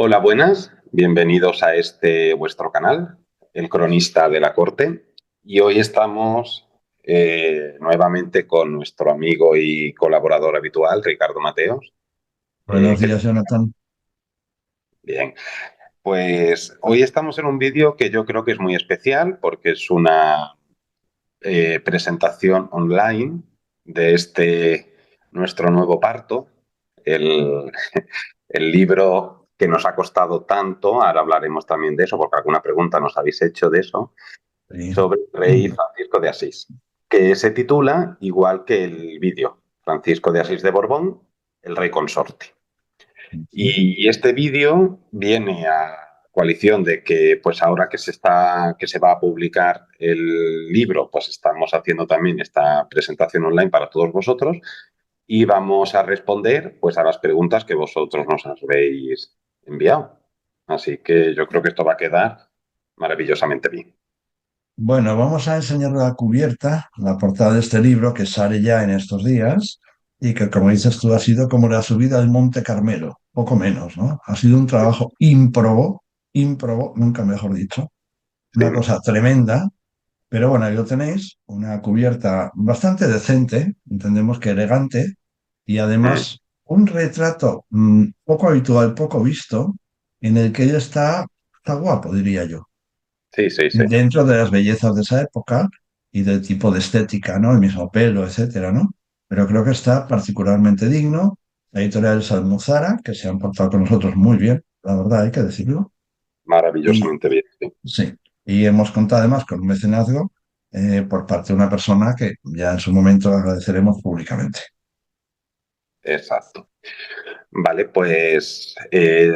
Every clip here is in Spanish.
Hola, buenas. Bienvenidos a este vuestro canal, El Cronista de la Corte. Y hoy estamos nuevamente con nuestro amigo y colaborador habitual, Ricardo Mateos. Buenos ¿Qué días, tal? Jonathan. Bien. Pues hoy estamos en un vídeo que yo creo que es muy especial porque es una presentación online de este nuestro nuevo parto, el, el libro que nos ha costado tanto, ahora hablaremos también de eso, porque alguna pregunta nos habéis hecho de eso, Sí. sobre el rey Francisco de Asís, que se titula igual que el vídeo, Francisco de Asís de Borbón, el rey consorte. Y este vídeo viene a coalición de que, pues ahora que se va a publicar el libro, pues estamos haciendo también esta presentación online para todos vosotros y vamos a responder, pues, a las preguntas que vosotros nos habéis enviado. Así que yo creo que esto va a quedar maravillosamente bien. Bueno, vamos a enseñar la cubierta, la portada de este libro que sale ya en estos días y que, como dices tú, ha sido como la subida al Monte Carmelo, poco menos, ¿no? Ha sido un trabajo ímprobo, nunca mejor dicho, Sí, una cosa tremenda, pero bueno, ahí lo tenéis, una cubierta bastante decente, entendemos que elegante, y mm, además un retrato poco habitual, poco visto, en el que ella está guapo, diría yo. sí, sí, sí. Dentro de las bellezas de esa época y del tipo de estética, ¿no? El mismo pelo, etcétera, ¿no? Pero creo que está particularmente digno. La editorial es Almuzara, que se han portado con nosotros muy bien, la verdad, hay que decirlo. Y Maravillosamente bien. Sí. sí, y hemos contado además con un mecenazgo por parte de una persona que ya en su momento agradeceremos públicamente. Exacto. Vale, pues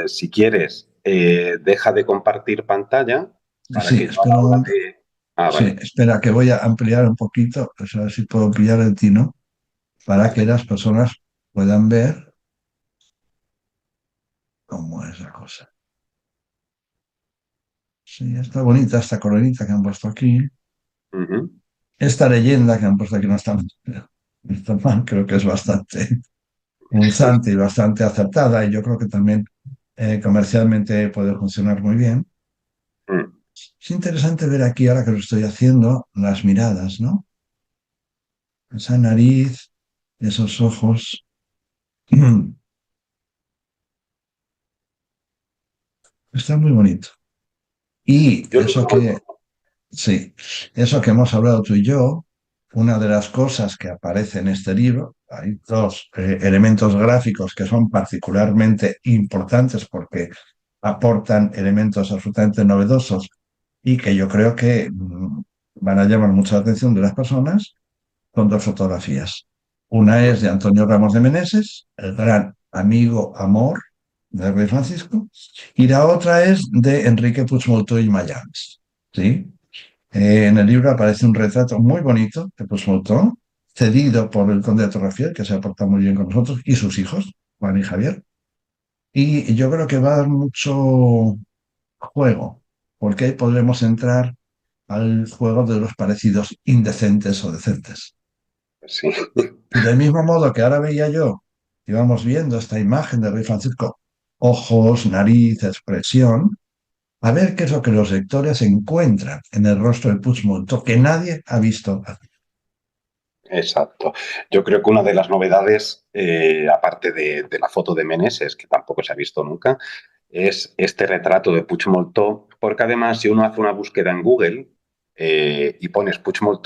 si quieres, deja de compartir pantalla para Sí, que yo a espera la un hora momento. de... Ah, Sí, vale. espera, que voy a ampliar un poquito, pues a ver si puedo pillar el tino, para que Vale. las personas puedan ver cómo es la cosa. Sí, está bonita esta coronita que han puesto aquí. Ujú. Esta leyenda que han puesto aquí no está mal, creo que es bastante punzante y bastante acertada y yo creo que también comercialmente puede funcionar muy bien. Mm. Es interesante ver aquí, ahora que lo estoy haciendo, las miradas, ¿no? Esa nariz, esos ojos. Está muy bonito. Y Yo lo veo sí, eso que hemos hablado tú y yo, una de las cosas que aparece en este libro, hay dos elementos gráficos que son particularmente importantes porque aportan elementos absolutamente novedosos y que yo creo que van a llamar mucha la atención de las personas, son dos fotografías. Una muy- es de Antonio Ramos de Meneses, el gran amigo amor del rey Francisco, y la otra es de Enrique Puigdemont y Mayans. ¿Sí? En el libro aparece un retrato muy bonito de Puigdemont, cedido por el conde de Torrefiel, que se ha portado muy bien con nosotros, y sus hijos, Juan y Javier. Y yo creo que va a dar mucho juego, porque ahí podremos entrar al juego de los parecidos indecentes o decentes. Sí. Y del mismo modo que ahora veía yo, íbamos viendo esta imagen de Rey Francisco, ojos, nariz, expresión, a ver qué es lo que los lectores encuentran en el rostro de Puigdemont, que nadie ha visto. Exacto. Yo creo que una de las novedades, aparte de la foto de Meneses, que tampoco se ha visto nunca, es este retrato de Puigdemont, porque además si uno hace una búsqueda en Google y pones Puigdemont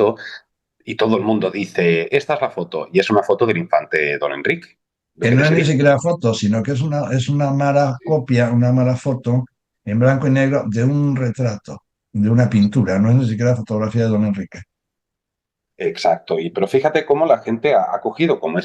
y todo el mundo dice, esta es la foto, y es una foto del infante Don Enrique, Que que no de es ni serie. siquiera foto, sino que es una mala copia, una mala foto en blanco y negro de un retrato, de una pintura, no es ni siquiera fotografía de don Enrique. Exacto, y pero fíjate cómo la gente ha cogido, como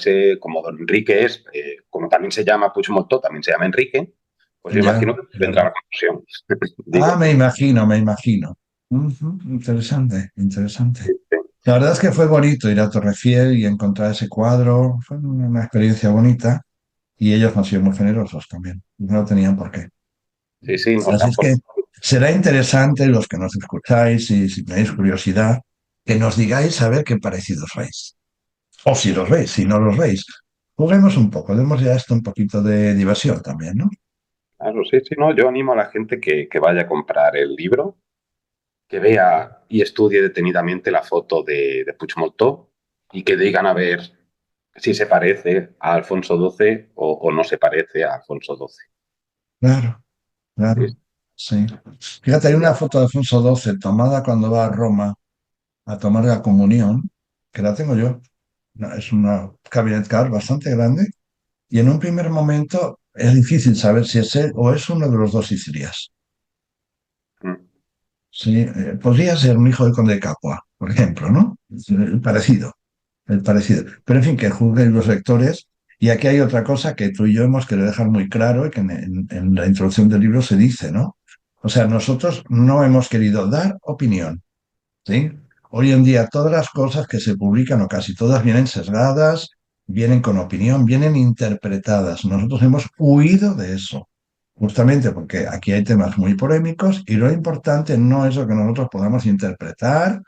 Don Enrique es, como también se llama Puigdemont, también se llama Enrique, pues yo Ya, imagino que vendrá claro. la confusión, Ah, digo me yo. imagino, me imagino. Ujú, interesante, interesante. Sí, sí. La verdad es que fue bonito ir a Torrefiel y encontrar ese cuadro. Fue una experiencia bonita y ellos han sido muy generosos también. No tenían por qué. Sí, sí, nos Así han es que puesto. será interesante los que nos escucháis y si tenéis curiosidad, que nos digáis a ver qué parecidos veis. O si los veis, si no los veis. Juguemos un poco, demos ya esto un poquito de diversión también, ¿no? Claro, sí, sí, no, yo animo a la gente que vaya a comprar el libro, que vea y estudie detenidamente la foto de Puigdemont y que digan a ver si se parece a Alfonso XII o no se parece a Alfonso XII. Claro, Sí, claro, sí. Fíjate, hay sí, una foto de Alfonso XII tomada cuando va a Roma a tomar la comunión, que la tengo yo. Es una cabinet card bastante grande y en un primer momento es difícil saber si es él o es uno de los dos Sicilias. mm, Sí, podría ser un hijo del conde de Capua, por ejemplo, ¿no? El parecido, el parecido. Pero en fin, que juzguen los lectores. Y aquí hay otra cosa que tú y yo hemos querido dejar muy claro y que en la introducción del libro se dice, ¿no? O sea, nosotros no hemos querido dar opinión, ¿sí? Hoy en día todas las cosas que se publican, o casi todas, vienen sesgadas, vienen con opinión, vienen interpretadas. Nosotros hemos huido de eso, justamente porque aquí hay temas muy polémicos y lo importante no es lo que nosotros podamos interpretar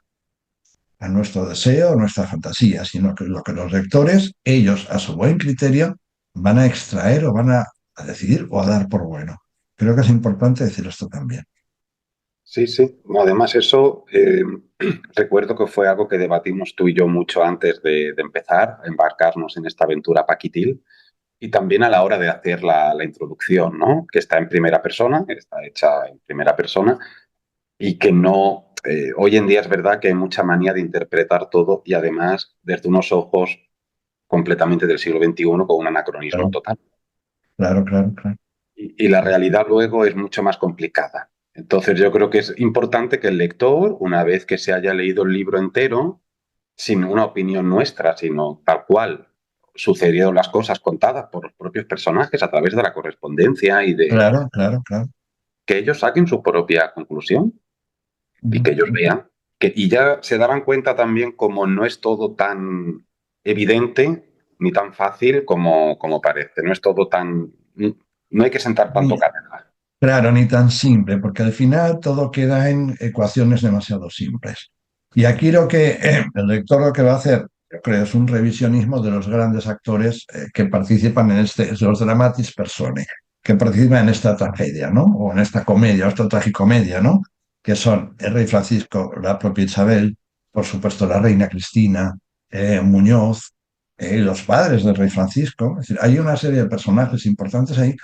a nuestro deseo, a nuestra fantasía, sino que lo que los lectores, ellos a su buen criterio, van a extraer o van a decidir o a dar por bueno. Creo que es importante decir esto también. sí, sí. No, además, eso recuerdo que fue algo que debatimos tú y yo mucho antes de empezar a embarcarnos en esta aventura paquitil y también a la hora de hacer la introducción, ¿no? Que está en primera persona, está hecha en primera persona y que no, hoy en día es verdad que hay mucha manía de interpretar todo y además desde unos ojos completamente del siglo XXI con un anacronismo Claro, total. claro, claro, claro. Y la realidad luego es mucho más complicada. Entonces yo creo que es importante que el lector, una vez que se haya leído el libro entero, sin una opinión nuestra, sino tal cual sucedieron las cosas contadas por los propios personajes a través de la correspondencia y de Claro, claro, claro. que ellos saquen su propia conclusión y que ellos vean. Y ya se darán cuenta también como no es todo tan evidente ni tan fácil como parece. No es todo tan... No hay que sentar tanto Ni, cabeza. claro, ni tan simple, porque al final todo queda en ecuaciones demasiado simples. Y aquí lo que el lector lo que va a hacer, yo creo, es un revisionismo de los grandes actores que participan en los dramatis personae, que participan en esta tragedia, ¿no? O en esta comedia, o esta tragicomedia, ¿no? Que son el rey Francisco, la propia Isabel, por supuesto la reina Cristina, Muñoz, los padres del rey Francisco. Es decir, hay una serie de personajes importantes ahí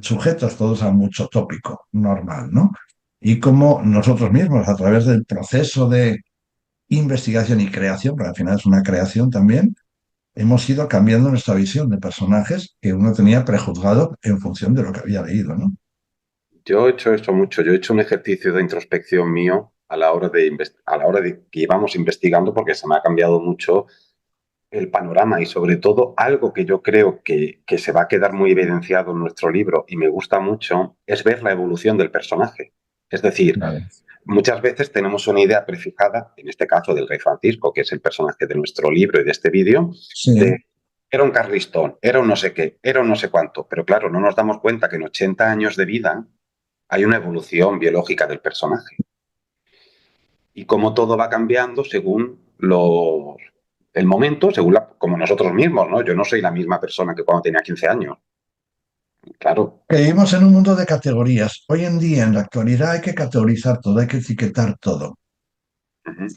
sujetos todos a mucho tópico normal, ¿no? Y como nosotros mismos, a través del proceso de investigación y creación, porque al final es una creación también, hemos ido cambiando nuestra visión de personajes que uno tenía prejuzgado en función de lo que había leído, ¿no? Yo he hecho eso mucho. Yo he hecho un ejercicio de introspección mío a la hora a la hora de que íbamos investigando porque se me ha cambiado mucho el panorama y sobre todo algo que yo creo que se va a quedar muy evidenciado en nuestro libro y me gusta mucho es ver la evolución del personaje. Es decir, Vale. muchas veces tenemos una idea prefijada, en este caso del rey Francisco, que es el personaje de nuestro libro y de este vídeo, Sí, de era un carlistón, era un no sé qué, era un no sé cuánto, pero claro, no nos damos cuenta que en 80 años de vida hay una evolución biológica del personaje y cómo todo va cambiando según el momento, según como nosotros mismos, ¿no? Yo no soy la misma persona que cuando tenía 15 años. Claro. que vivimos en un mundo de categorías. Hoy en día, en la actualidad, hay que categorizar todo, hay que etiquetar todo. Uh-huh,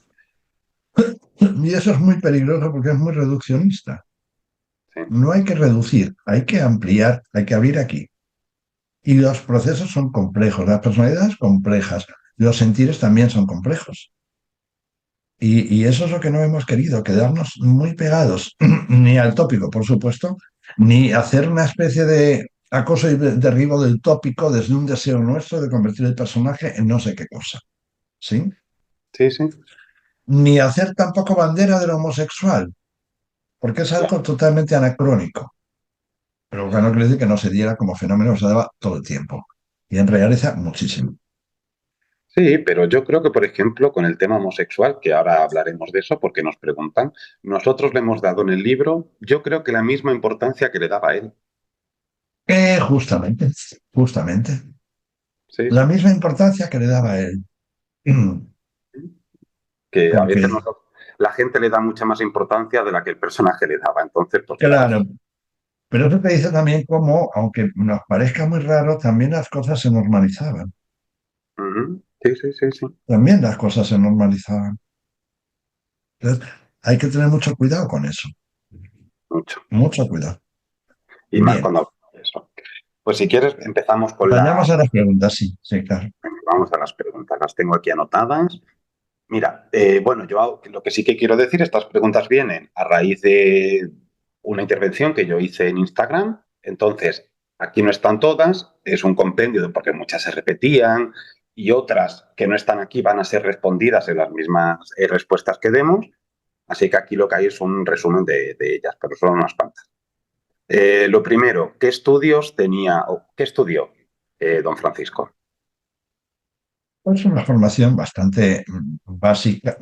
Y eso es muy peligroso porque es muy reduccionista. sí, No hay que reducir, hay que ampliar, hay que abrir aquí. Y los procesos son complejos, las personalidades complejas, los sentires también son complejos. Y eso es lo que no hemos querido, quedarnos muy pegados, ni al tópico, por supuesto, ni hacer una especie de acoso y derribo del tópico desde un deseo nuestro de convertir el personaje en no sé qué cosa, ¿sí? sí, sí, Ni hacer tampoco bandera del homosexual, porque es algo claro. totalmente anacrónico, pero bueno, quiere decir que no se diera como fenómeno, se daba todo el tiempo. Y en realidad muchísimo. Sí, pero yo creo que, por ejemplo, con el tema homosexual, que ahora hablaremos de eso porque nos preguntan, nosotros le hemos dado en el libro, yo creo que la misma importancia que le daba a él. Justamente, justamente. Sí, La sí. misma importancia que le daba a él. Que a Porque, veces la gente le da mucha más importancia de la que el personaje le daba. Entonces, pues claro. claro, Pero eso te dice también cómo, aunque nos parezca muy raro, también las cosas se normalizaban. Ujú. Sí, sí, sí, sí. También las cosas se normalizaban. Entonces, hay que tener mucho cuidado con eso. Mucho. Mucho cuidado. Y más Bien, cuando hablamos de eso. Pues si quieres, empezamos con vayamos a las preguntas, sí, sí, claro. Vamos a las preguntas. Las tengo aquí anotadas. Mira, bueno, yo lo que sí que quiero decir, estas preguntas vienen a raíz de una intervención que yo hice en Instagram. Entonces, aquí no están todas, es un compendio porque muchas se repetían y otras que no están aquí van a ser respondidas en las mismas respuestas que demos. Así que aquí lo que hay es un resumen de ellas, pero son unas cuantas. Lo primero, ¿qué estudios tenía o qué estudió don Francisco? Es una formación bastante básica,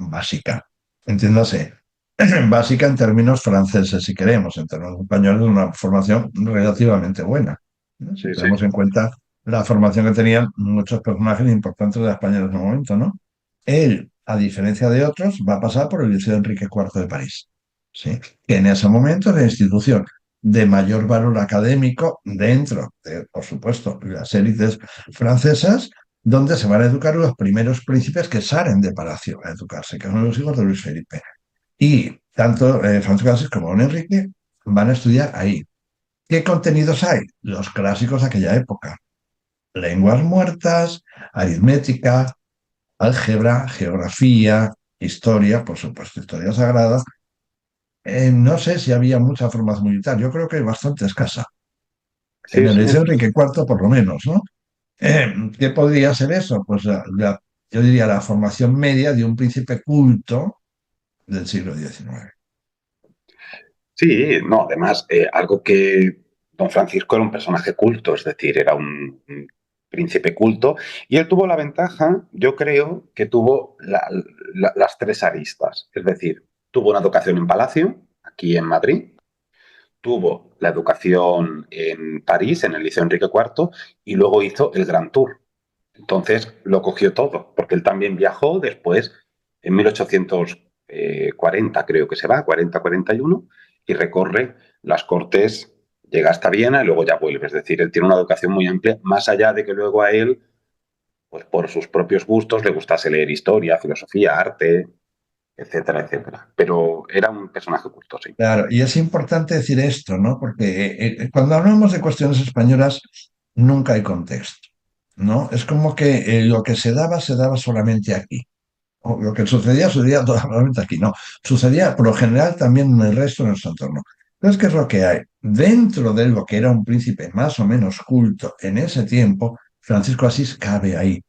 entiéndase, básica en términos franceses, si queremos, en términos españoles, una formación relativamente buena, ¿no? Si Sí, sí, tenemos en cuenta la formación que tenían muchos personajes importantes de la España en ese momento, ¿no? Él, a diferencia de otros, va a pasar por el Liceo Enrique IV de París, ¿sí? Que en ese momento es la institución de mayor valor académico dentro de, por supuesto, las élites francesas, donde se van a educar los primeros príncipes que salen de palacio a educarse, que son los hijos de Luis Felipe. Y tanto Francisco de Asís como Don Enrique van a estudiar ahí. ¿Qué contenidos hay? Los clásicos de aquella época. Lenguas muertas, aritmética, álgebra, geografía, historia, por supuesto, historia sagrada. No sé si había mucha formación militar, yo creo que bastante escasa. En sí, el sí. Liceo Enrique IV, por lo menos, ¿no? ¿Qué podría ser eso? Pues yo diría la formación media de un príncipe culto del siglo XIX. Sí, no, además, algo que don Francisco era un personaje culto, es decir, era un príncipe culto, y él tuvo la ventaja, yo creo, que tuvo las tres aristas, es decir, tuvo una educación en Palacio, aquí en Madrid, tuvo la educación en París, en el Liceo Enrique IV, y luego hizo el Gran Tour. Entonces lo cogió todo, porque él también viajó después, en 1840 creo que se va, 40-41, y recorre las cortes, llega hasta Viena y luego ya vuelve. Es decir, él tiene una educación muy amplia, más allá de que luego a él, pues por sus propios gustos, le gustase leer historia, filosofía, arte, etcétera, etcétera. Pero era un personaje culto, sí. Claro, y es importante decir esto, ¿no? Porque cuando hablamos de cuestiones españolas, nunca hay contexto, ¿no? Es como que lo que se daba solamente aquí. O lo que sucedía solamente aquí, no. Sucedía por lo general también en el resto de nuestro entorno. Entonces, ¿qué es lo que hay? Dentro de lo que era un príncipe más o menos culto en ese tiempo, Francisco Asís cabe ahí.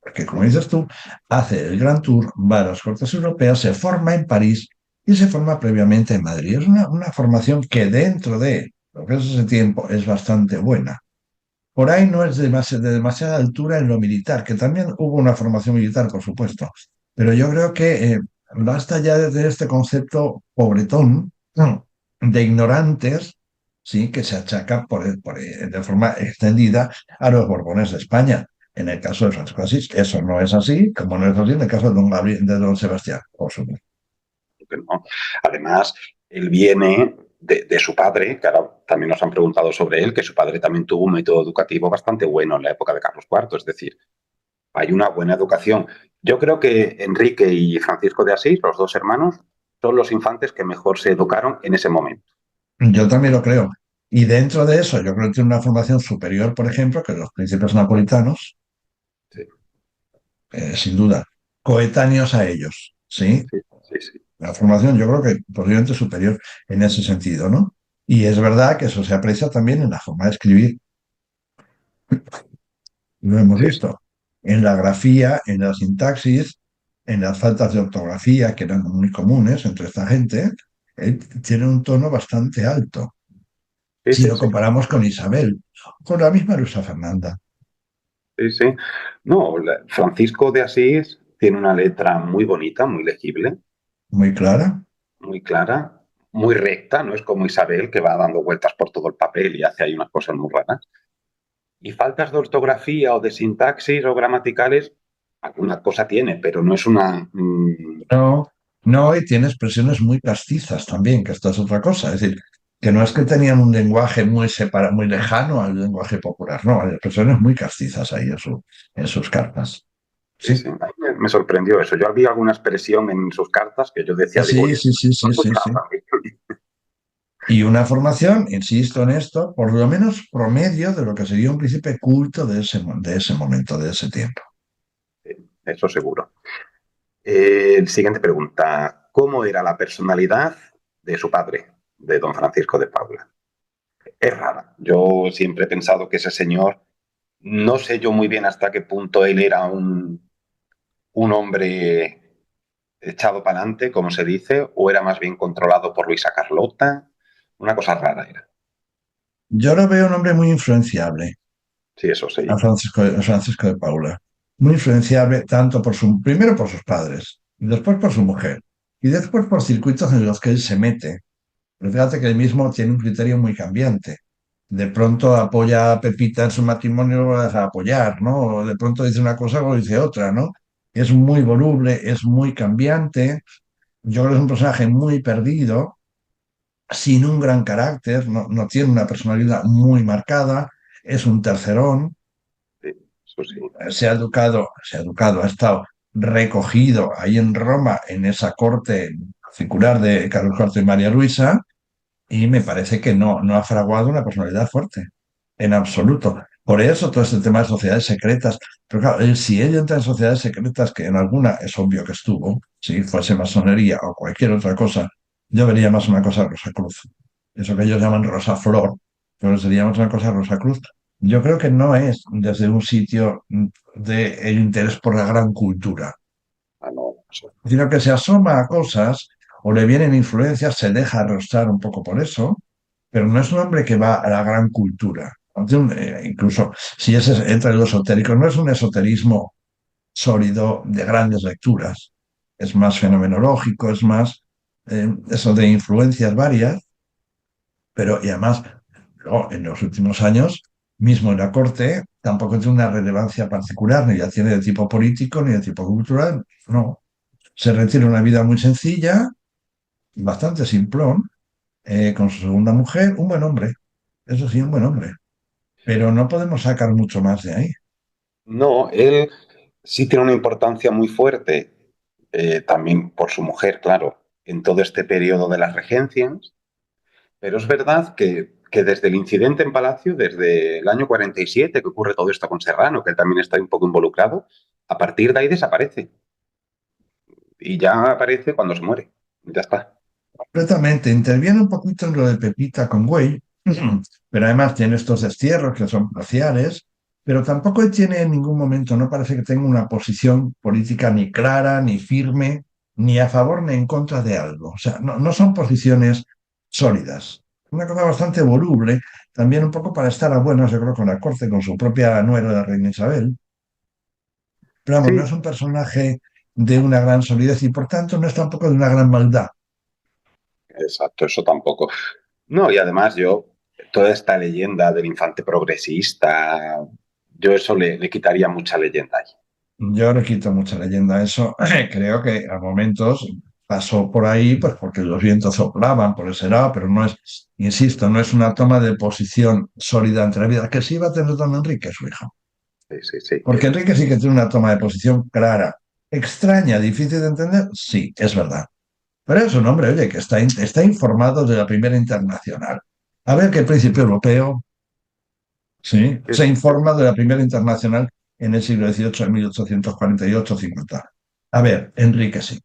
Porque, como dices tú, hace el Gran Tour, va a las Cortes Europeas, se forma en París y se forma previamente en Madrid. Es una formación que dentro de lo que es ese tiempo es bastante buena. Por ahí no es de demasiada altura en lo militar, que también hubo una formación militar, por supuesto. Pero yo creo que basta ya de tener este concepto pobretón, de ignorantes, sí, que se achaca de forma extendida a los Borbones de España. En el caso de Francisco de Asís, eso no es así, como no es así en el caso de don, Gabriel, de don Sebastián, por supuesto. ¿No? Además, él viene de su padre, que ahora también nos han preguntado sobre él, que su padre también tuvo un método educativo bastante bueno en la época de Carlos IV, es decir, hay una buena educación. Yo creo que Enrique y Francisco de Asís, los dos hermanos, son los infantes que mejor se educaron en ese momento. Yo también lo creo. Y dentro de eso, yo creo que tiene una formación superior, por ejemplo, que los príncipes napolitanos, Sí, sin duda, coetáneos a ellos, ¿sí? sí, sí, sí. La formación yo creo que posiblemente superior en ese sentido, ¿no? Y es verdad que eso se aprecia también en la forma de escribir, lo hemos Sí, visto, en la grafía, en la sintaxis, en las faltas de ortografía que eran muy comunes entre esta gente, tiene un tono bastante alto, sí, si sí, lo sí, comparamos con Isabel, con la misma Luisa Fernanda, sí, sí. No, Francisco de Asís tiene una letra muy bonita, muy legible, muy clara. muy clara, muy recta, no es como Isabel que va dando vueltas por todo el papel y hace ahí unas cosas muy raras. Y faltas de ortografía o de sintaxis o gramaticales, alguna cosa tiene, pero no es una... No, no, y tiene expresiones muy castizas también, que esto es otra cosa. Es decir, que no es que tenían un lenguaje muy separado, muy lejano al lenguaje popular, no, hay expresiones muy castizas ahí en sus cartas. Sí, Sí, sí. A mí me sorprendió eso. Yo había alguna expresión en sus cartas que yo decía, digo, sí, oye, sí, sí, sí, no sí, está sí. tan bien. Y una formación, insisto en esto, por lo menos promedio de lo que sería un príncipe culto de ese momento, de ese tiempo. Eso seguro. Siguiente pregunta. ¿Cómo era la personalidad de su padre, de don Francisco de Paula? Es rara. Yo siempre he pensado que ese señor, no sé yo muy bien hasta qué punto él era un hombre echado para adelante, como se dice, o era más bien controlado por Luisa Carlota. Una cosa rara era. Yo lo veo un hombre muy influenciable, Sí, eso a sí. Francisco de Paula. Muy influenciable tanto primero por sus padres, y después por su mujer, y después por circuitos en los que él se mete. Pero fíjate que él mismo tiene un criterio muy cambiante. De pronto apoya a Pepita en su matrimonio, lo vas a apoyar, ¿no? O de pronto dice una cosa o dice otra, ¿no? Es muy voluble, es muy cambiante. Yo creo que es un personaje muy perdido, sin un gran carácter, no tiene una personalidad muy marcada, es un tercerón, Sí, eso sí. se ha educado, ha estado recogido ahí en Roma, en esa corte particular de Carlos IV y María Luisa, y me parece que no ha fraguado una personalidad fuerte, en absoluto. Por eso todo este tema de sociedades secretas. Pero claro, si él entra en sociedades secretas, que en alguna es obvio que estuvo, si fuese masonería o cualquier otra cosa, yo vería más una cosa Rosa Cruz. Eso que ellos llaman Rosa Flor, pero sería más una cosa Rosa Cruz. Yo creo que no es desde un sitio de el interés por la gran cultura, Ah, no, eso. sino que se asoma a cosas o le vienen influencias, se deja arrastrar un poco por eso, pero no es un hombre que va a la gran cultura. Incluso si ese entra en lo esotérico, no es un esoterismo sólido de grandes lecturas, es más fenomenológico, es más eso de influencias varias, pero y además luego, en los últimos años, mismo en la corte, tampoco tiene una relevancia particular, ni la tiene de tipo político ni de tipo cultural, no. Se retira una vida muy sencilla, bastante simplón, con su segunda mujer, un buen hombre, eso sí, un buen hombre, pero no podemos sacar mucho más de ahí. No, él sí tiene una importancia muy fuerte, también por su mujer, claro, en todo este periodo de las regencias, pero es verdad que desde el incidente en Palacio, desde el año 47, que ocurre todo esto con Serrano, que él también está un poco involucrado, a partir de ahí desaparece y ya aparece cuando se muere. Ya está. Completamente, interviene un poquito en lo de Pepita con Güey, pero además tiene estos destierros que son parciales, pero tampoco tiene en ningún momento, no parece que tenga una posición política ni clara, ni firme, ni a favor ni en contra de algo. O sea, no son posiciones sólidas. Una cosa bastante voluble, también un poco para estar a buenas, yo creo, con la corte, con su propia nuera, la reina Isabel. Pero vamos, no Sí, es un personaje de una gran solidez y por tanto no es tampoco de una gran maldad. exacto, eso tampoco. No, y además yo, toda esta leyenda del infante progresista, yo eso le quitaría mucha leyenda ahí. Yo le quito mucha leyenda a eso. Creo que a momentos pasó por ahí, pues porque los vientos soplaban por ese lado, pero no es, insisto, no es una toma de posición sólida entre la vida, que sí va a tener don Enrique, su hijo. Sí, sí, sí. Porque Enrique sí que tiene una toma de posición clara, extraña, difícil de entender, sí, es verdad. Pero es un hombre, oye, que está informado de la primera internacional. A ver que el príncipe europeo, sí, Sí, se sí, informa de la primera internacional en el siglo XVIII, en 1848-50. A ver, Enrique sí.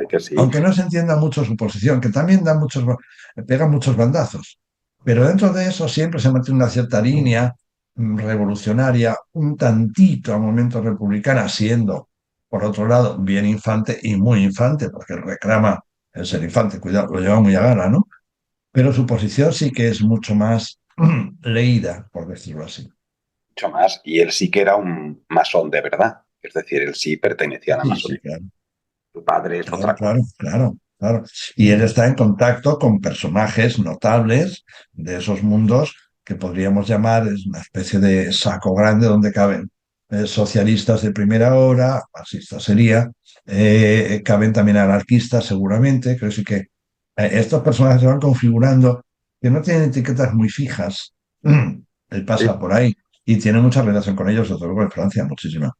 que sí. Aunque no se entienda mucho su posición, que también pega muchos bandazos. Pero dentro de eso siempre se mantiene una cierta línea revolucionaria, un tantito a momentos republicana, siendo, por otro lado, bien infante y muy infante, porque reclama el ser infante, cuidado, lo lleva muy a gala, ¿no? Pero su posición sí que es mucho más leída, por decirlo así. Mucho más. Y él sí que era un masón de verdad. Es decir, él sí pertenecía a la Sí, sí, masonía. claro. Su padre es Claro, otra cosa. claro, claro, claro. Y él está en contacto con personajes notables de esos mundos que podríamos llamar es una especie de saco grande donde caben socialistas de primera hora, marxistas sería, caben también anarquistas seguramente, creo sí que estos personajes se van configurando que no tienen etiquetas muy fijas. Él Sí, pasa por ahí y tiene mucha relación con ellos, desde luego en Francia, muchísima.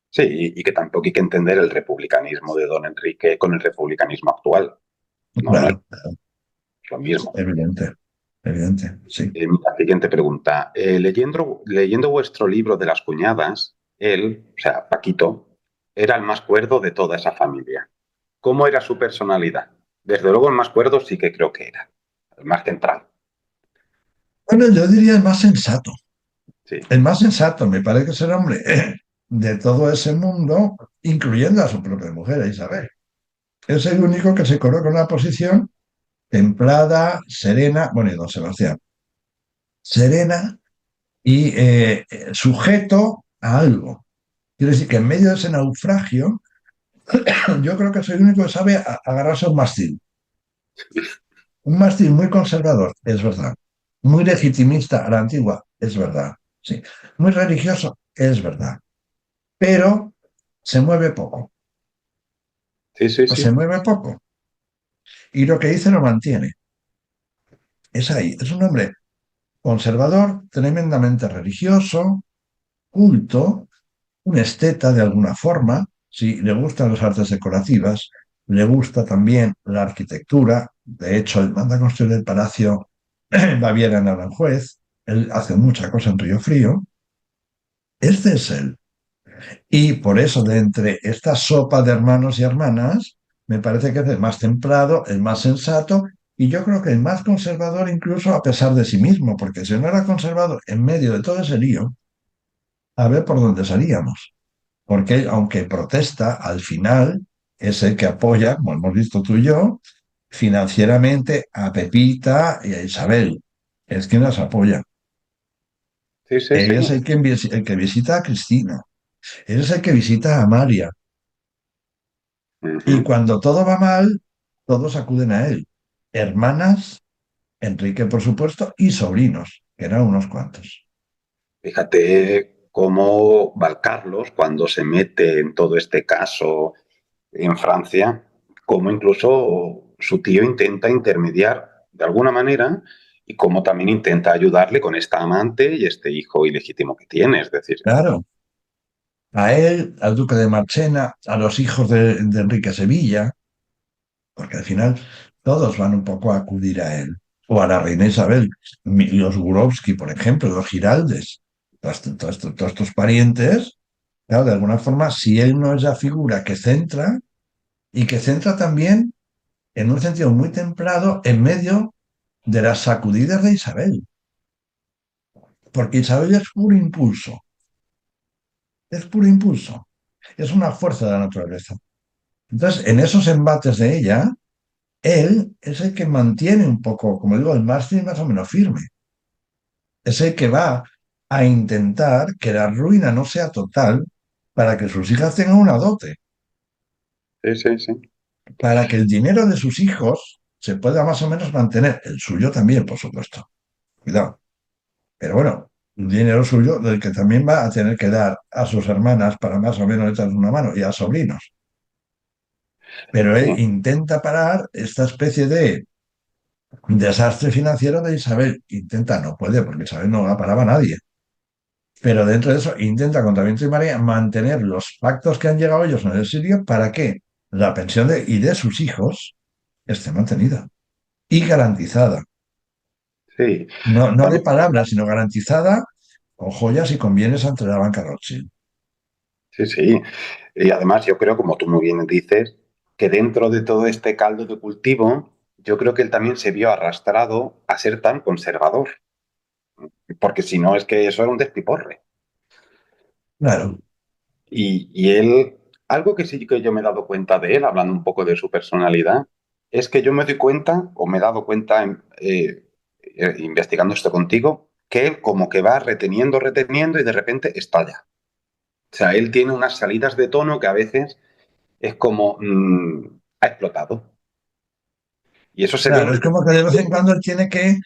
sí, y que tampoco hay que entender el republicanismo de don Enrique con el republicanismo actual. No, no es Claro, lo mismo. evidente, evidente, sí. Mira, siguiente pregunta. Leyendo vuestro libro de las cuñadas, él, o sea, Paquito, era el más cuerdo de toda esa familia. ¿Cómo era su personalidad? Desde luego el más cuerdo sí que creo que era, el más central. Bueno, yo diría el más sensato. Sí, El más sensato, me parece que es el hombre de todo ese mundo, incluyendo a su propia mujer, a Isabel. Es el único que se coloca en una posición templada, serena, bueno, y don Sebastián, serena y sujeto a algo. Quiere decir que en medio de ese naufragio, yo creo que soy el único que sabe agarrarse a un mástil. Un mástil muy conservador, es verdad. Muy legitimista a la antigua, es verdad. Sí. Muy religioso, es verdad. Pero se mueve poco. sí, sí, Se sí. mueve poco. Y lo que dice lo mantiene. Es ahí. Es un hombre conservador, tremendamente religioso, culto, un esteta de alguna forma. Si le gustan las artes decorativas, le gusta también la arquitectura. De hecho, él manda construir el Palacio Baviera en Aranjuez. Él hace mucha cosa en Río Frío. Este es él. Y por eso, de entre esta sopa de hermanos y hermanas, me parece que es el más templado, el más sensato y yo creo que el más conservador incluso a pesar de sí mismo, porque si no era conservador en medio de todo ese lío, a ver por dónde salíamos. Porque aunque protesta, al final es el que apoya, como hemos visto tú y yo, financieramente a Pepita y a Isabel. Es quien las apoya. Sí, sí, Él sí. es el que visita a Cristina. Él es el que visita a María. Y Ujú. cuando todo va mal, todos acuden a él. Hermanas, Enrique, por supuesto, y sobrinos, que eran unos cuantos. Fíjate cómo Valcarlos, cuando se mete en todo este caso en Francia, cómo incluso su tío intenta intermediar de alguna manera y cómo también intenta ayudarle con esta amante y este hijo ilegítimo que tiene. Es decir, Claro, a él, al duque de Marchena, a los hijos de Enrique Sevilla, porque al final todos van un poco a acudir a él. O a la reina Isabel, los Gurowski, por ejemplo, los Giraldes, todos estos parientes, claro, de alguna forma, si él no es la figura que centra, y que centra también en un sentido muy templado en medio de las sacudidas de Isabel, porque Isabel es puro impulso, es una fuerza de la naturaleza. Entonces, en esos embates de ella, él es el que mantiene un poco, como digo, el mástil más o menos firme, es el que va a intentar que la ruina no sea total para que sus hijas tengan una dote, sí, sí, sí. para que el dinero de sus hijos se pueda más o menos mantener, el suyo también, por supuesto. Cuidado. Pero bueno, un dinero suyo del que también va a tener que dar a sus hermanas para más o menos echarles una mano y a sobrinos. Pero él Sí. intenta parar esta especie de desastre financiero de Isabel. Intenta, no puede, porque Isabel no la paraba a nadie. Pero dentro de eso, intenta contra viento y marea mantener los pactos que han llegado ellos en el exilio para que la pensión y de sus hijos esté mantenida y garantizada. Sí. No, no de Bueno, palabras, sino garantizada con joyas y con bienes ante la banca Rothschild. sí, sí. Y además yo creo, como tú muy bien dices, que dentro de todo este caldo de cultivo, yo creo que él también se vio arrastrado a ser tan conservador, porque si no es que eso era un despiporre. Claro. Y él, algo que sí que yo me he dado cuenta de él, hablando un poco de su personalidad, es que yo me doy cuenta, o me he dado cuenta investigando esto contigo, que él como que va reteniendo, reteniendo y de repente estalla. O sea, él tiene unas salidas de tono que a veces es como ha explotado. Y eso se ve Claro, en es como que de vez en cuando él tiene que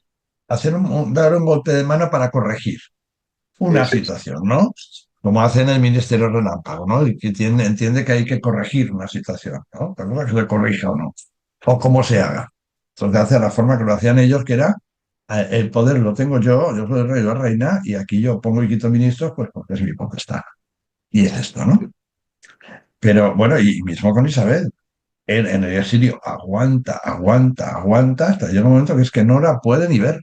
hacer dar un golpe de mano para corregir una sí, situación, ¿no? Como hace en el Ministerio Relámpago, ¿no? Y que entiende que hay que corregir una situación, ¿no? Pero no que se corrija o no, o cómo se haga. Entonces hace la forma que lo hacían ellos, que era el poder lo tengo yo soy el rey o la reina, y aquí yo pongo y quito ministros, pues porque es mi potestad. Y es esto, ¿no? Pero bueno, y mismo con Isabel, él en el exilio aguanta, aguanta, aguanta, hasta llega un momento que es que no la puede ni ver,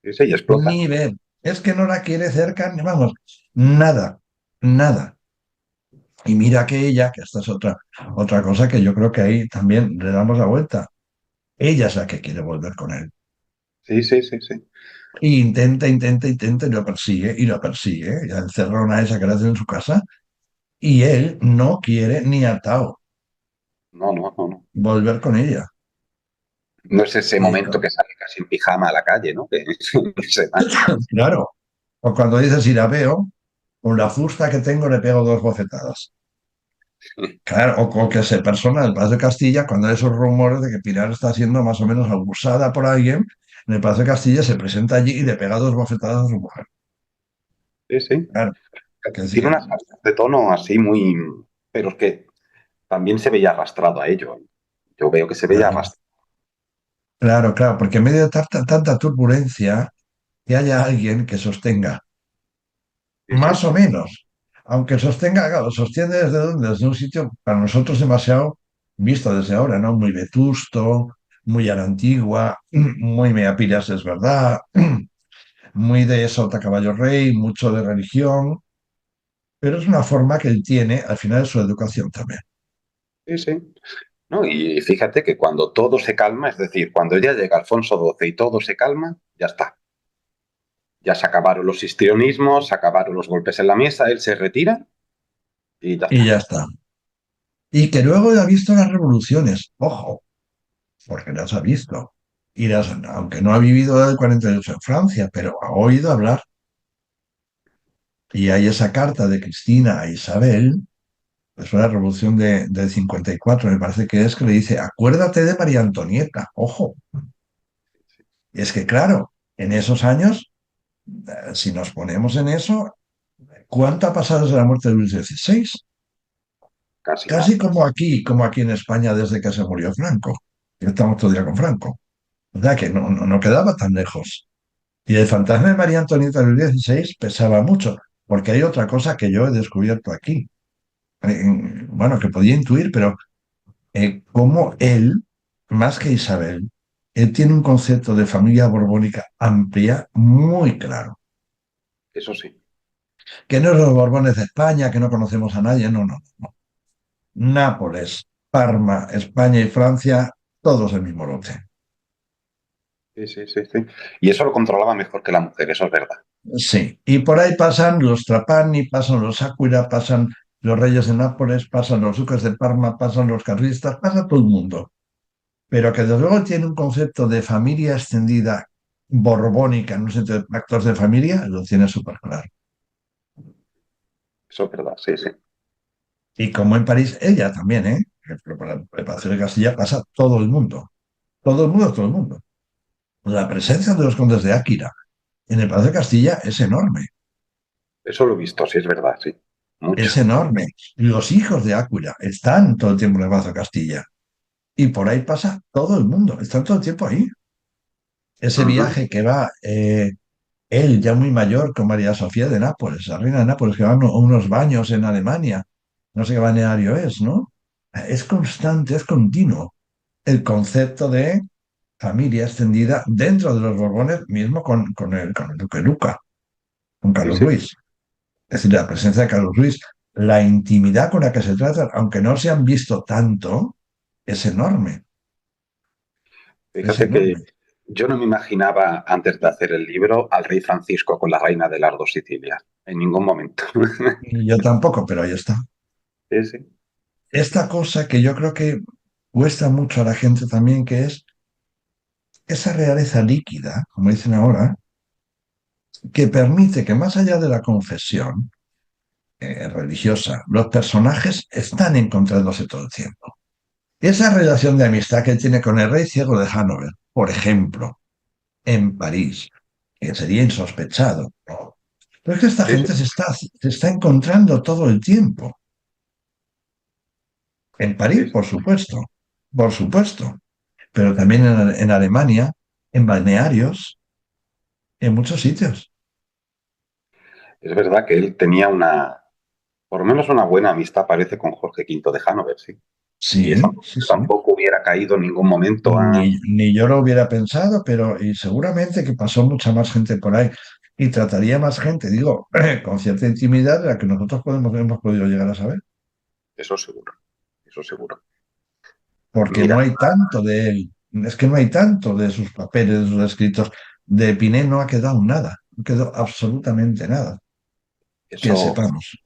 Sí, sí, y explota. ni ver. Es que no la quiere cerca, ni vamos, nada, nada. Y mira que ella, que esta es otra cosa que yo creo que ahí también le damos la vuelta. Ella es la que quiere volver con él. Sí, sí, sí, sí. Y intenta, intenta, intenta y lo persigue. Y la encerrona esa que le hace en su casa. Y él no quiere ni atado No, no, no, no. volver con ella. No es ese Y momento que sale casi en pijama a la calle, ¿no? Que se va. claro, o cuando dices si la veo, con la fusta que tengo le pego dos bofetadas. Claro, o que se persona en el Palacio de Castilla, cuando hay esos rumores de que Pilar está siendo más o menos abusada por alguien, en el Palacio de Castilla se presenta allí y le pega dos bofetadas a su mujer. Sí, sí. Claro, que sí Tiene que... unas salidas de tono así muy... Pero es que también se veía arrastrado a ello. Yo veo que se veía Claro, arrastrado. claro, claro, porque en medio de tanta turbulencia, que haya alguien que sostenga, Sí, sí. más o menos, aunque sostenga, claro, sostiene desde donde, desde un sitio para nosotros demasiado visto desde ahora, ¿no? Muy vetusto, muy a la antigua, muy mea pilas, es verdad, muy de sota caballo rey, mucho de religión, pero es una forma que él tiene al final de su educación también. Sí, sí. ¿No? Y fíjate que cuando todo se calma, es decir, cuando ya llega Alfonso XII y todo se calma, ya está. Ya se acabaron los histrionismos, se acabaron los golpes en la mesa, él se retira y ya Y está. ya está. Y que luego ha visto las revoluciones, ojo, porque las ha visto. Aunque no ha vivido el 48 en Francia, pero ha oído hablar. Y hay esa carta de Cristina a Isabel, después de la revolución del 54, me parece que le dice, acuérdate de María Antonieta, ojo. Y es que claro, en esos años, si nos ponemos en eso, ¿cuánto ha pasado desde la muerte de Luis XVI? Casi nada. Casi como aquí en España desde que se murió Franco. Yo estamos todo el día con Franco. O sea que no quedaba tan lejos. Y el fantasma de María Antonieta de Luis XVI pesaba mucho, porque hay otra cosa que yo he descubierto aquí. Bueno, que podía intuir, pero cómo él, más que Isabel, él tiene un concepto de familia borbónica amplia muy claro. Eso sí. Que no es los Borbones de España, que no conocemos a nadie, no, no, no. Nápoles, Parma, España y Francia, todos el mismo lote. Sí, sí, sí, sí. Y eso lo controlaba mejor que la mujer, eso es verdad. Sí, y por ahí pasan los Trapani, pasan los Áquila, pasan los reyes de Nápoles, pasan los duques de Parma, pasan los carlistas, pasa todo el mundo. Pero que desde luego tiene un concepto de familia extendida borbónica, en un sentido de actos de familia, lo tiene súper claro. Eso es verdad, sí, sí. Y como en París, ella también, ¿eh? Pero para el Palacio de Castilla pasa todo el mundo. Todo el mundo, todo el mundo. La presencia de los condes de Áquila en el Palacio de Castilla es enorme. Eso lo he visto, sí, es verdad, sí. Mucho. Es enorme. Los hijos de Áquila están todo el tiempo en el Palacio de Castilla. Y por ahí pasa todo el mundo. Están todo el tiempo ahí. Ese Ujú. viaje que va él, ya muy mayor, con María Sofía de Nápoles, la reina de Nápoles, que va a unos baños en Alemania. No sé qué balneario es, ¿no? Es constante, es continuo. El concepto de familia extendida dentro de los Borbones, mismo con el duque Luca, con Sí, Carlos sí. Luis. Es decir, la presencia de Carlos Luis, la intimidad con la que se trata, aunque no se han visto tanto, es enorme, es Fíjate que enorme. yo no me imaginaba antes de hacer el libro al rey Francisco con la reina de las dos Sicilias. En ningún momento. Y yo tampoco, pero ahí está. Sí, sí. Esta cosa que yo creo que cuesta mucho a la gente también, que es esa realeza líquida, como dicen ahora, que permite que más allá de la confesión religiosa, los personajes están encontrándose todo el tiempo. Esa relación de amistad que él tiene con el rey ciego de Hannover, por ejemplo, en París, que sería insospechado, ¿no? Pero es que esta Sí, sí. gente se está encontrando todo el tiempo. En París, Sí, por supuesto, por supuesto. pero también en Alemania, en balnearios, en muchos sitios. Es verdad que él tenía por lo menos una buena amistad, parece, con Jorge V de Hannover, sí. Y eso Sí, sí, sí. tampoco hubiera caído en ningún momento a... Ni yo lo hubiera pensado, pero y seguramente que pasó mucha más gente por ahí y trataría más gente, digo, con cierta intimidad de la que nosotros hemos podido llegar a saber, Eso seguro, eso seguro. porque Mira, no hay tanto de él, es que no hay tanto de sus papeles, de sus escritos. De Pinet no ha quedado nada, no quedó absolutamente nada, que eso, sepamos.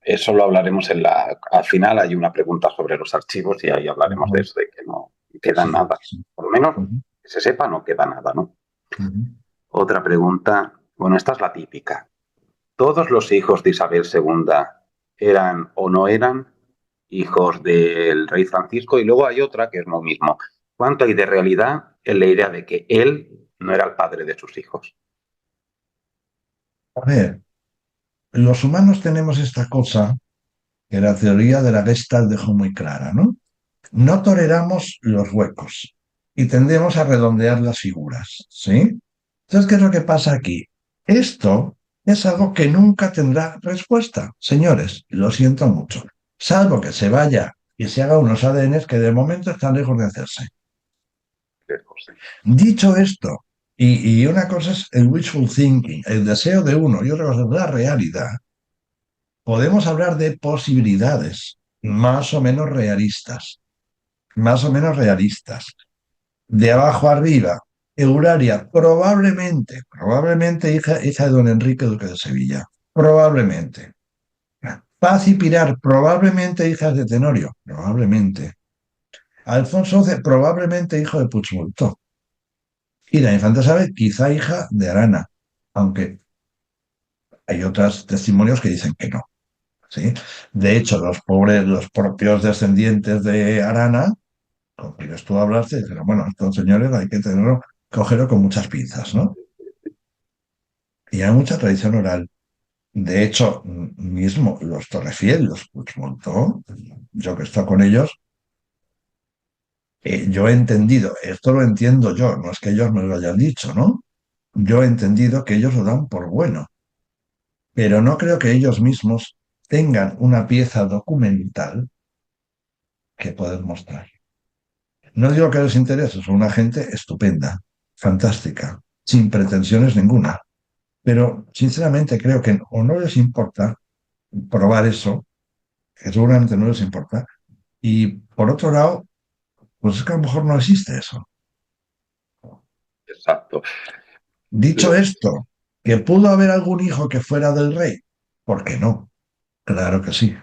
eso lo hablaremos en la... Al final hay una pregunta sobre los archivos y ahí hablaremos de Ujú. eso, de que no queda Sí, nada. sí. Por lo menos Ujú, que se sepa, no queda nada, ¿no? ujú. Otra pregunta, bueno, esta es la típica. ¿Todos los hijos de Isabel segunda eran o no eran hijos del rey Francisco? Y luego hay otra que es lo mismo. ¿Cuánto hay de realidad en la idea de que él no era el padre de sus hijos? A ver, los humanos tenemos esta cosa que la teoría de la Gestalt dejó muy clara, ¿no? No toleramos los huecos y tendemos a redondear las figuras, ¿sí? Entonces, ¿qué es lo que pasa aquí? Esto es algo que nunca tendrá respuesta, señores, lo siento mucho, salvo que se vaya y se haga unos ADNs que de momento están lejos de hacerse. Dicho esto, y una cosa es el wishful thinking, el deseo de uno, y otra cosa es la realidad, podemos hablar de posibilidades más o menos realistas, más o menos realistas. De abajo arriba, Eulalia, probablemente hija de don Enrique, duque de Sevilla, probablemente. Paz y Pilar, probablemente hijas de Tenorio, probablemente. Alfonso XI, probablemente hijo de Puigdemont. Y la infanta Isabel, quizá hija de Arana, aunque hay otros testimonios que dicen que no. ¿Sí? De hecho, los propios descendientes de Arana, con quienes tú hablaste, dijeron, bueno, estos señores hay que tenerlo, cogerlo con muchas pinzas, ¿no? Y hay mucha tradición oral. De hecho, mismo los Torrefiel, los Puigmontó, yo que he estado con ellos, yo he entendido, esto lo entiendo yo, no es que ellos me lo hayan dicho, ¿no? Yo he entendido que ellos lo dan por bueno, pero no creo que ellos mismos tengan una pieza documental que poder mostrar. No digo que les interese, son una gente estupenda, fantástica, sin pretensiones ninguna, pero sinceramente creo que o no les importa probar eso, que seguramente no les importa, y por otro lado, pues es que a lo mejor no existe eso. Exacto. Dicho Lo- esto, ¿que pudo haber algún hijo que fuera del rey? ¿Por qué no? Claro que sí,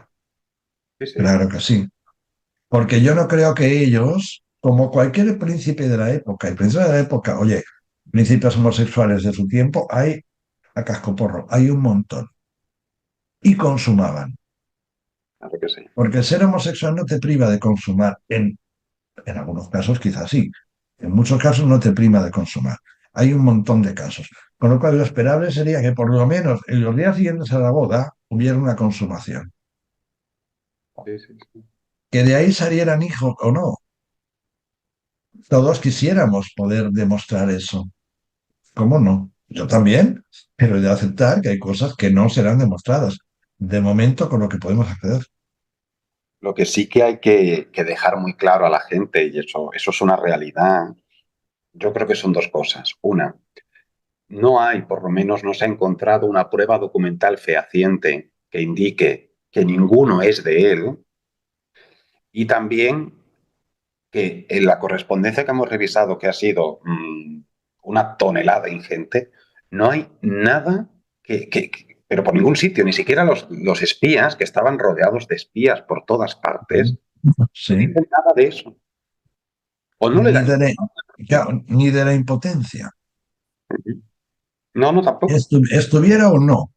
sí, sí. claro que sí. Porque yo no creo que ellos, como cualquier príncipe de la época, y príncipe de la época, oye, príncipes homosexuales de su tiempo, hay a cascoporro, hay un montón. Y consumaban. Claro que sí. Porque el ser homosexual no te priva de consumar. En algunos casos quizás sí. En muchos casos no te prima de consumar. Hay un montón de casos. Con lo cual lo esperable sería que por lo menos en los días siguientes a la boda hubiera una consumación. Sí, sí, sí. Que de ahí salieran hijos o no. Todos quisiéramos poder demostrar eso. ¿Cómo no? Yo también, pero he de aceptar que hay cosas que no serán demostradas. De momento con lo que podemos acceder. Lo que sí que hay que dejar muy claro a la gente, y eso es una realidad, yo creo que son dos cosas. Una, no hay, por lo menos no se ha encontrado una prueba documental fehaciente que indique que ninguno es de él, y también que en la correspondencia que hemos revisado, que ha sido una tonelada ingente, no hay nada pero por ningún sitio, ni siquiera los espías, que estaban rodeados de espías por todas partes, no Sí. dicen nada de eso. O no le Ni dan de la, importancia. claro, ni de la impotencia. No, no, tampoco. Estuviera o no.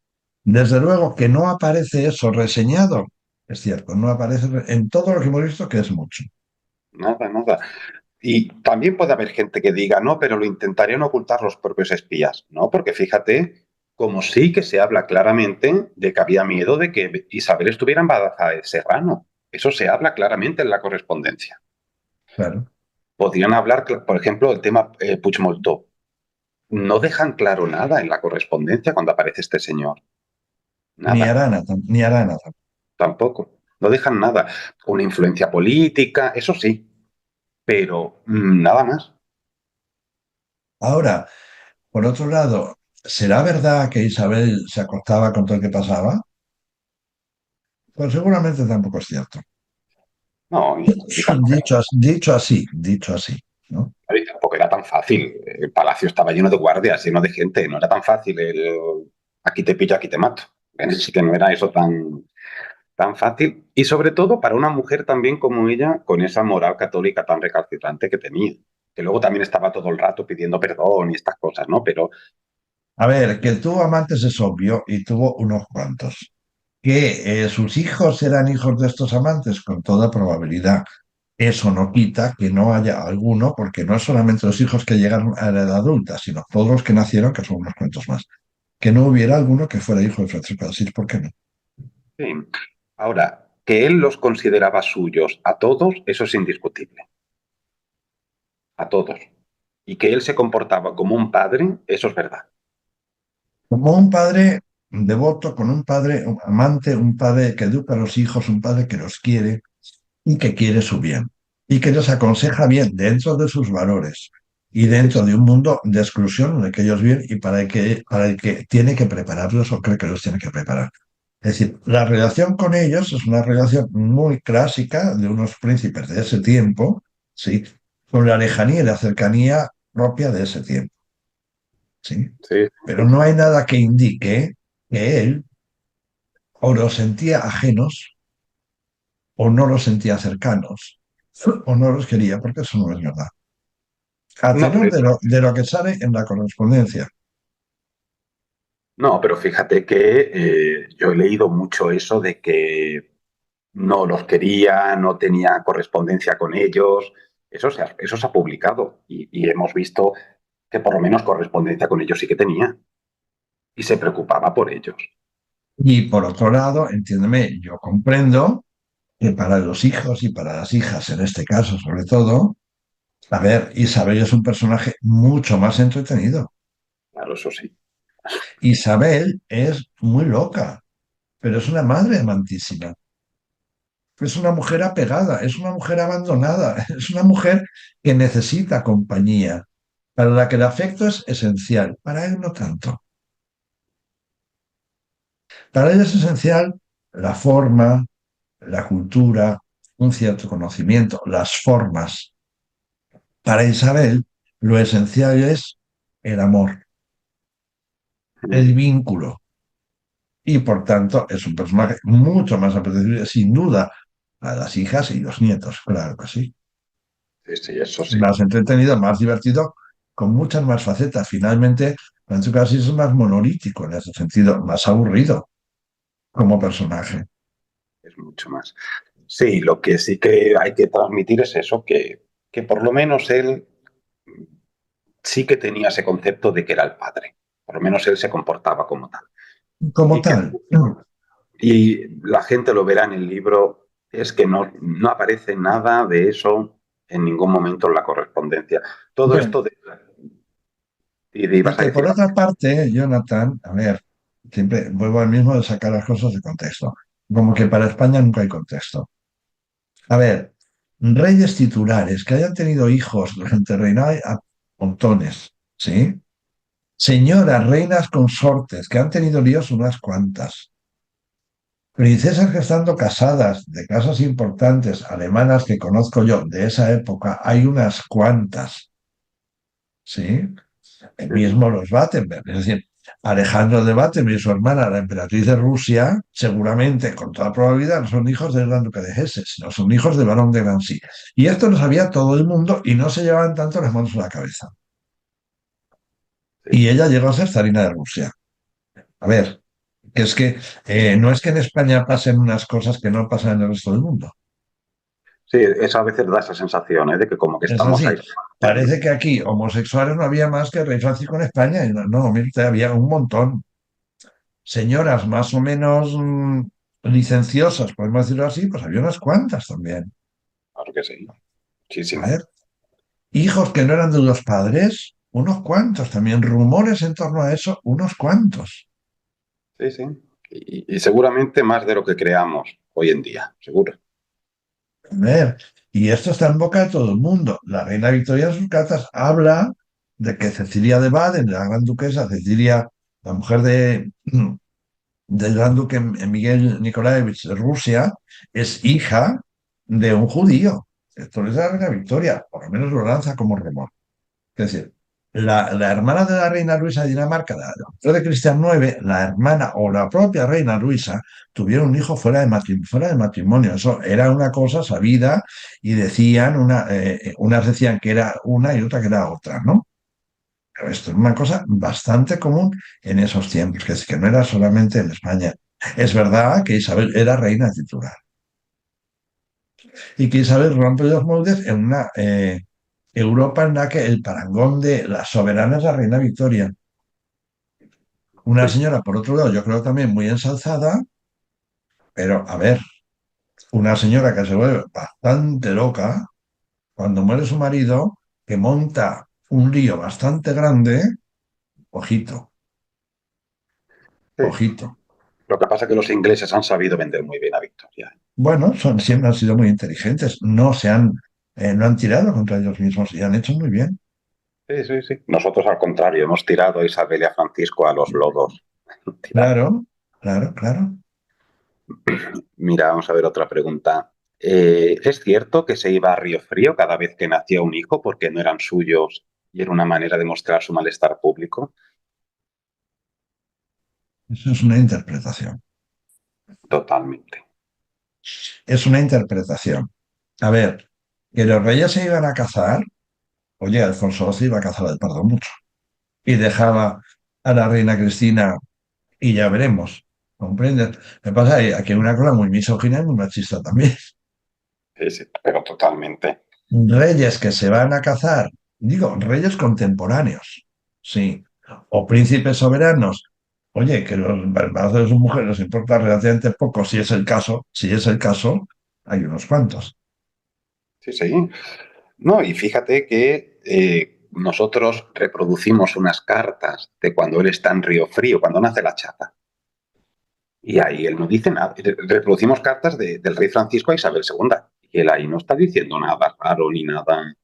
Desde luego que no aparece eso reseñado. Es cierto, no aparece en todo lo que hemos visto, que es mucho. Nada, nada. Y también puede haber gente que diga, no, pero lo intentarían ocultar los propios espías. No, porque fíjate, como sí que se habla claramente de que había miedo de que Isabel estuviera embarazada de Serrano. Eso se habla claramente en la correspondencia. Claro. podrían hablar, por ejemplo, el tema Puigdemont. No dejan claro nada en la correspondencia cuando aparece este señor. Ni Nada, hará nada, ni hará nada. tampoco. No dejan nada. Una influencia política, eso sí, pero nada más. Ahora, por otro lado, ¿será verdad que Isabel se acostaba con todo el que pasaba? Pues seguramente tampoco es cierto. No, y tampoco, Dicho así, ¿no? y tampoco era tan fácil. El palacio estaba lleno de guardias, lleno de gente. No era tan fácil aquí te pillo, aquí te mato. Sí que no era eso tan fácil. Y sobre todo para una mujer también como ella, con esa moral católica tan recalcitrante que tenía. Que luego también estaba todo el rato pidiendo perdón y estas cosas, ¿no? Pero A ver, que tuvo amantes es obvio y tuvo unos cuantos. Que sus hijos eran hijos de estos amantes, con toda probabilidad. Eso no quita que no haya alguno, porque no es solamente los hijos que llegaron a la edad adulta, sino todos los que nacieron, que son unos cuantos más. Que no hubiera alguno que fuera hijo de Francisco de Asís, ¿por qué no? sí. Ahora, que él los consideraba suyos a todos, eso es indiscutible. A todos. Y que él se comportaba como un padre, eso es verdad. Como un padre devoto, con un padre un amante, un padre que educa a los hijos, un padre que los quiere y que quiere su bien. Y que los aconseja bien dentro de sus valores y Sí, dentro sí. de un mundo de exclusión en el que ellos viven y para el que tiene que prepararlos o cree que los tiene que preparar. Es decir, la relación con ellos es una relación muy clásica de unos príncipes de ese tiempo, ¿sí? Con la lejanía y la cercanía propia de ese tiempo, ¿sí? Sí, Pero no hay nada que indique que él o los sentía ajenos o no los sentía cercanos o no los quería, porque eso no es verdad. A no, tenor de lo que sale en la correspondencia. no, pero fíjate que yo he leído mucho eso de que no los quería, no tenía correspondencia con ellos. Eso se ha publicado y hemos visto que por lo menos correspondencia con ellos sí que tenía y se preocupaba por ellos. Y por otro lado, entiéndeme, yo comprendo que para los hijos y para las hijas, en este caso sobre todo, a ver, Isabel es un personaje mucho más entretenido. Claro, eso sí. Isabel es muy loca, pero es una madre amantísima. Es una mujer apegada, es una mujer abandonada, es una mujer que necesita compañía, para la que el afecto es esencial, para él no tanto. Para él es esencial la forma, la cultura, un cierto conocimiento, las formas. Para Isabel, lo esencial es el amor, el vínculo, y por tanto es un personaje mucho más apetecible, sin duda, a las hijas y los nietos, claro que sí. Sí, sí, eso sí. Más entretenido, más divertido, con muchas más facetas. Finalmente, Francisco de Asís es más monolítico en ese sentido, más aburrido como personaje. Es mucho más. Sí, lo que sí que hay que transmitir es eso, que por lo menos él sí que tenía ese concepto de que era el padre. Por lo menos él se comportaba como tal. Como Y, que, tal, y la gente lo verá en el libro, es que no aparece nada de eso en ningún momento en la correspondencia. Todo bueno, esto de... Y y vas a que por decir, otra parte, Jonathan, a ver, siempre vuelvo al mismo de sacar las cosas de contexto, como que para España nunca hay contexto. A ver, reyes titulares que hayan tenido hijos durante el reinado hay a montones, ¿sí? Señoras, reinas consortes que han tenido líos unas cuantas. Princesas que estando casadas de casas importantes alemanas que conozco yo de esa época, hay unas cuantas, ¿sí? El mismo los Battenberg, es decir, Alejandro de Battenberg y su hermana, la emperatriz de Rusia, seguramente, con toda probabilidad, no son hijos del gran duque de Hesse, sino son hijos del barón de Nancy. Y esto lo sabía todo el mundo y no se llevaban tanto las manos a la cabeza. sí, Y ella llegó a ser zarina de Rusia. A ver, que es que no es que en España pasen unas cosas que no pasan en el resto del mundo. sí, eso a veces da esa sensación, ¿eh? De que como que Es estamos así. ahí. Parece que aquí homosexuales no había más que el rey Francisco en España. Y no, no, mire usted, había un montón. Señoras más o menos licenciosas, podemos decirlo así, pues había unas cuantas también. Claro que sí, A muchísimas. ver. hijos que no eran de los padres, unos cuantos. También rumores en torno a eso, unos cuantos. Sí, sí. Y seguramente más de lo que creamos hoy en día, seguro. A ver, y esto está en boca de todo el mundo. La reina Victoria en sus cartas habla de que Cecilia de Baden, la gran duquesa Cecilia, la mujer del gran duque Miguel Nikolaevich de Rusia, es hija de un judío. Esto es la reina Victoria, por lo menos lo lanza como rumor. Es decir, la hermana de la reina Luisa de Dinamarca, la mujer de Cristian IX, la hermana o la propia reina Luisa, tuvieron un hijo fuera de matrimonio. Eso era una cosa sabida y decían, unas decían que era una y otra que era otra, ¿no? Pero esto es una cosa bastante común en esos tiempos, que es que no era solamente en España. Es verdad que Isabel era reina titular y que Isabel rompe los moldes en una Europa en la que el parangón de la soberana es la reina Victoria. Una Sí, señora, por otro lado, yo creo también muy ensalzada, pero a ver, una señora que se vuelve bastante loca cuando muere su marido, que monta un lío bastante grande, ojito, sí. ojito. Lo que pasa es que los ingleses han sabido vender muy bien a Victoria. Bueno, siempre han sido muy inteligentes, no han tirado contra ellos mismos y han hecho muy bien. Sí, sí, sí. Nosotros, al contrario, hemos tirado a Isabel y a Francisco a los lodos. Tirado. Claro, claro, claro. Mira, vamos a ver otra pregunta. ¿Es cierto que se iba a Río Frío cada vez que nacía un hijo porque no eran suyos y era una manera de mostrar su malestar público? Eso es una interpretación. Totalmente. Es una interpretación. A ver, que los reyes se iban a cazar, oye, Alfonso XII iba a cazar al Pardo mucho y dejaba a la reina Cristina y ya veremos. ¿Comprendes? Me pasa aquí hay una cosa muy misógina y muy machista también. Sí, sí, pero totalmente. Reyes que se van a cazar, digo, reyes contemporáneos, sí, o príncipes soberanos. Oye, que los embarazos de sus mujeres les importa relativamente poco, si es el caso, hay unos cuantos. Sí, sí. No, y fíjate que nosotros reproducimos unas cartas de cuando él está en Río Frío, cuando nace la chata. Y ahí él no dice nada. Reproducimos cartas del rey Francisco a Isabel II. Y él ahí no está diciendo nada raro ni nada.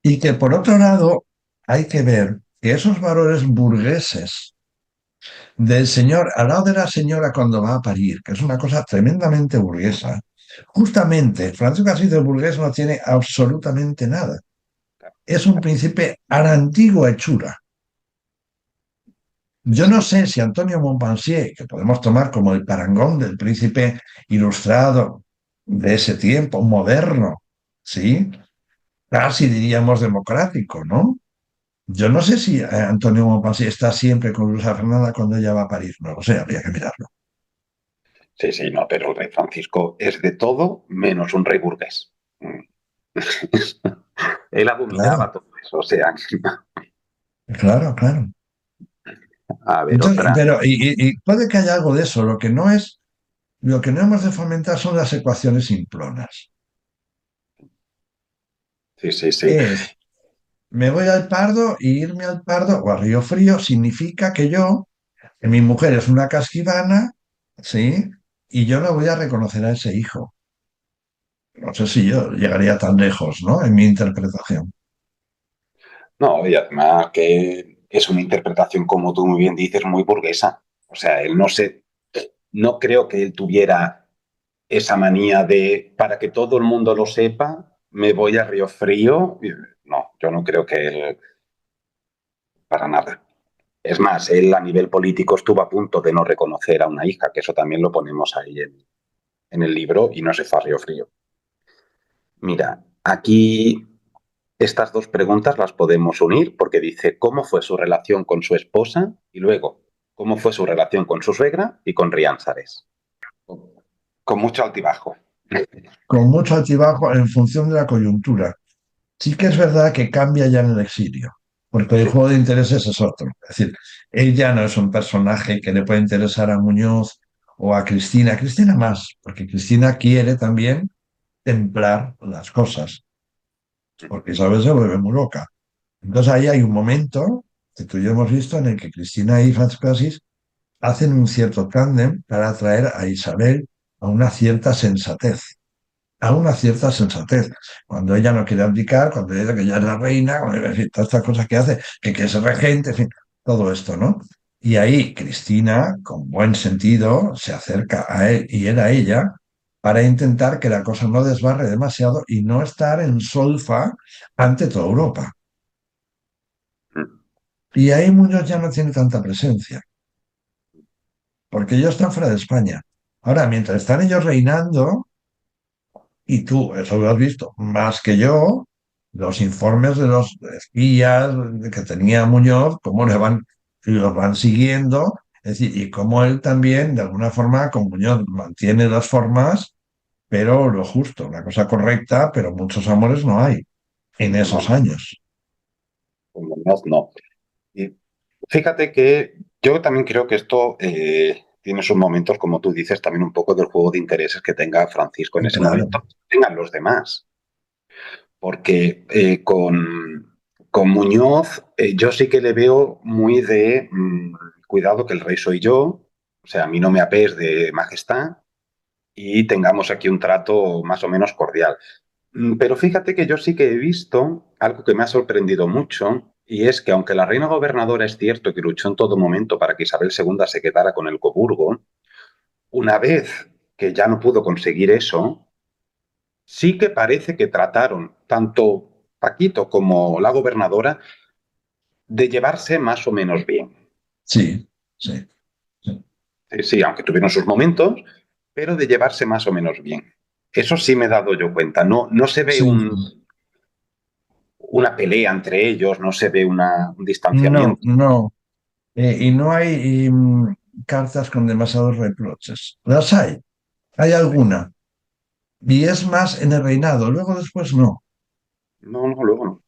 Y que por otro lado, hay que ver que esos valores burgueses del señor al lado de la señora cuando va a parir, que es una cosa tremendamente burguesa, justamente Francisco Asís del burgués no tiene absolutamente nada. Es un príncipe a la antigua hechura. Yo no sé si Antonio Montpensier, que podemos tomar como el parangón del príncipe ilustrado de ese tiempo, moderno, ¿sí? Casi diríamos democrático, ¿no? Yo no sé si Antonio Montpensier está siempre con Luisa Fernanda cuando ella va a París, no lo sé, habría que mirarlo. Sí, sí, no, pero el rey Francisco es de todo menos un rey burgués. Él Claro, abominaba todo eso, o sea, claro, claro. a ver, Entonces, otra. pero, y puede que haya algo de eso, lo que no hemos de fomentar son las ecuaciones simplonas. Sí, sí, sí. Es me voy al Pardo y irme al Pardo o a Río Frío significa que mi mujer es una casquivana, ¿sí? Y yo no voy a reconocer a ese hijo. No sé si yo llegaría tan lejos, ¿no? En mi interpretación. No, y además que es una interpretación, como tú muy bien dices, muy burguesa. O sea, él no se, no creo que él tuviera esa manía de, para que todo el mundo lo sepa, me voy a Río Frío. No, yo no creo que él, para nada. Es más, él a nivel político estuvo a punto de no reconocer a una hija, que eso también lo ponemos ahí en el libro, y no se fue a Río Frío. Mira, aquí estas dos preguntas las podemos unir porque dice cómo fue su relación con su esposa y luego cómo fue su relación con su suegra y con Riánzares. Con mucho altibajo. Con mucho altibajo en función de la coyuntura. Sí que es verdad que cambia ya en el exilio, porque el Sí, juego de intereses es otro. Es decir, él ya no es un personaje que le puede interesar a Muñoz o a Cristina. Cristina más, porque Cristina quiere también templar las cosas. porque Isabel se vuelve muy loca. Entonces ahí hay un momento que tú y yo hemos visto en el que Cristina y Francisco de Asís hacen un cierto tándem para atraer a Isabel a una cierta sensatez, a una cierta sensatez. Cuando ella no quiere abdicar, cuando ella dice que ya es la reina, en fin, todas estas cosas que hace, que es regente, en fin, todo esto, ¿no? Y ahí Cristina, con buen sentido, se acerca a él y él a ella para intentar que la cosa no desbarre demasiado y no estar en solfa ante toda Europa. Y ahí Muñoz ya no tiene tanta presencia, porque ellos están fuera de España. Ahora, mientras están ellos reinando, y tú, eso lo has visto más que yo, los informes de los espías que tenía Muñoz, cómo le van, y los van siguiendo, es decir, y cómo él también, de alguna forma, con Muñoz mantiene las formas, pero lo justo, la cosa correcta, pero muchos amores no hay en No, esos no, años. con Muñoz no. Y fíjate que yo también creo que esto tiene sus momentos, como tú dices, también un poco del juego de intereses que tenga Francisco en ese Claro, momento, tengan los demás. Porque con Muñoz yo sí que le veo muy de cuidado que el rey soy yo, o sea, a mí no me apes de majestad y tengamos aquí un trato más o menos cordial. Pero fíjate que yo sí que he visto algo que me ha sorprendido mucho, y es que aunque la reina gobernadora es cierto que luchó en todo momento para que Isabel II se quedara con el Coburgo, una vez que ya no pudo conseguir eso, sí que parece que trataron tanto Paquito como la gobernadora de llevarse más o menos bien. sí, sí, sí. Sí, aunque tuvieron sus momentos, pero de llevarse más o menos bien. Eso sí me he dado yo cuenta. No, no se ve Sí, una pelea entre ellos, no se ve un no, distanciamiento. no. Y no hay cartas con demasiados reproches. Las hay alguna. Y es más en el reinado, luego después no. No, no, luego no.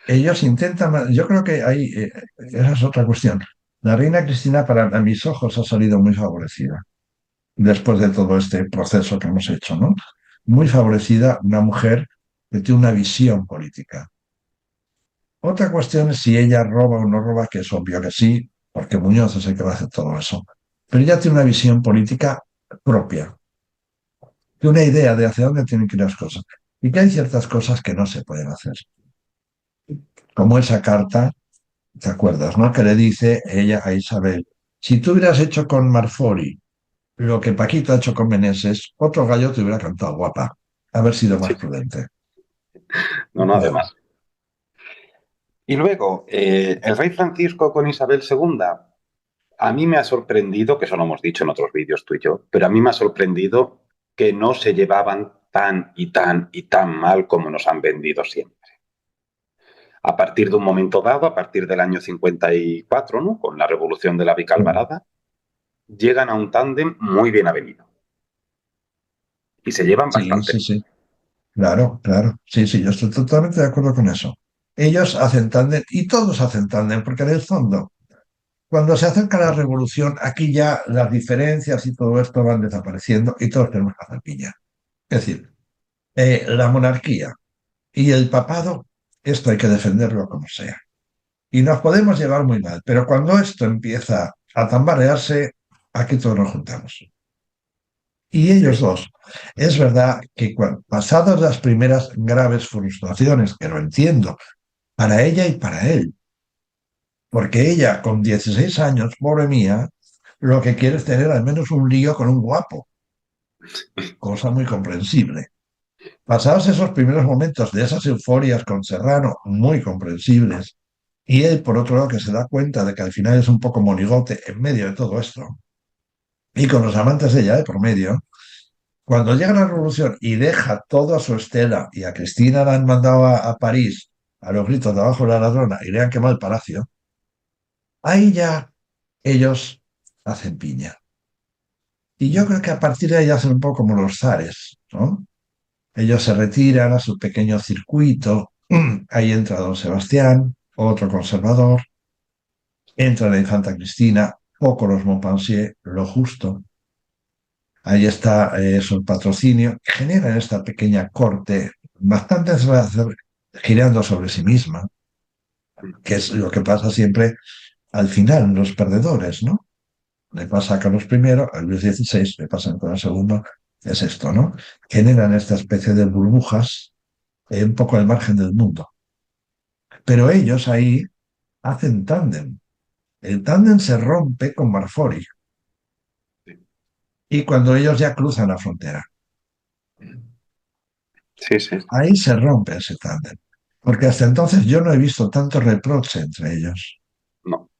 Ellos intentan, yo creo que hay, esa es otra cuestión. La reina Cristina, para a mis ojos, ha salido muy favorecida después de todo este proceso que hemos hecho, ¿no? Muy favorecida, una mujer que tiene una visión política. Otra cuestión es si ella roba o no roba, que es obvio que sí, porque Muñoz es el que va a hacer todo eso. Pero ella tiene una visión política propia, tiene una idea de hacia dónde tienen que ir las cosas. Y que hay ciertas cosas que no se pueden hacer. Como esa carta, ¿te acuerdas, no? Que le dice ella a Isabel, si tú hubieras hecho con Marfori lo que Paquito ha hecho con Meneses, otro gallo te hubiera cantado guapa. Haber sido más Sí, prudente. no, no, Cuidado. además. Y luego, el rey Francisco con Isabel II, a mí me ha sorprendido, que eso lo hemos dicho en otros vídeos tú y yo, pero a mí me ha sorprendido que no se llevaban tan y tan y tan mal como nos han vendido siempre. A partir de un momento dado, a partir del año 54, ¿no? Con la revolución de la Vica Alvarada, llegan a un tándem muy bien avenido y se llevan Sí, bastante sí, bien. sí. Claro, claro. Sí, sí, yo estoy totalmente de acuerdo con eso. Ellos hacen tándem y todos hacen tándem, porque en el fondo, cuando se acerca la revolución, aquí ya las diferencias y todo esto van desapareciendo y todos tenemos que hacer piña. Es decir, la monarquía y el papado, esto hay que defenderlo como sea. Y nos podemos llevar muy mal, pero cuando esto empieza a tambalearse, aquí todos nos juntamos. Y ellos Sí. dos, es verdad que pasadas las primeras graves frustraciones, que lo entiendo, para ella y para él, porque ella con 16 años, pobre mía, lo que quiere es tener al menos un lío con un guapo, cosa muy comprensible. Pasados esos primeros momentos de esas euforias con Serrano, muy comprensibles, y él, por otro lado, que se da cuenta de que al final es un poco monigote en medio de todo esto, y con los amantes de ella de por medio, cuando llega la revolución y deja todo a su estela, y a Cristina la han mandado a París a los gritos de abajo de la ladrona y le han quemado el palacio, ahí ya ellos hacen piña. Y yo creo que a partir de ahí hacen un poco como los zares, ¿no? Ellos se retiran a su pequeño circuito, ahí entra don Sebastián, otro conservador, entra la infanta Cristina, poco los Montpensier, lo justo. Ahí está su patrocinio, generan esta pequeña corte bastante girando sobre sí misma, que es lo que pasa siempre al final, los perdedores, ¿no? Le pasa a Carlos I, a Luis XVI, le pasa a Nicolás II, es esto, ¿no? Generan esta especie de burbujas un poco al margen del mundo. Pero ellos ahí hacen tándem. El tándem se rompe con Marfori y cuando ellos ya cruzan la frontera, Sí, sí. ahí se rompe ese tándem. Porque hasta entonces yo no he visto tanto reproche entre ellos. No,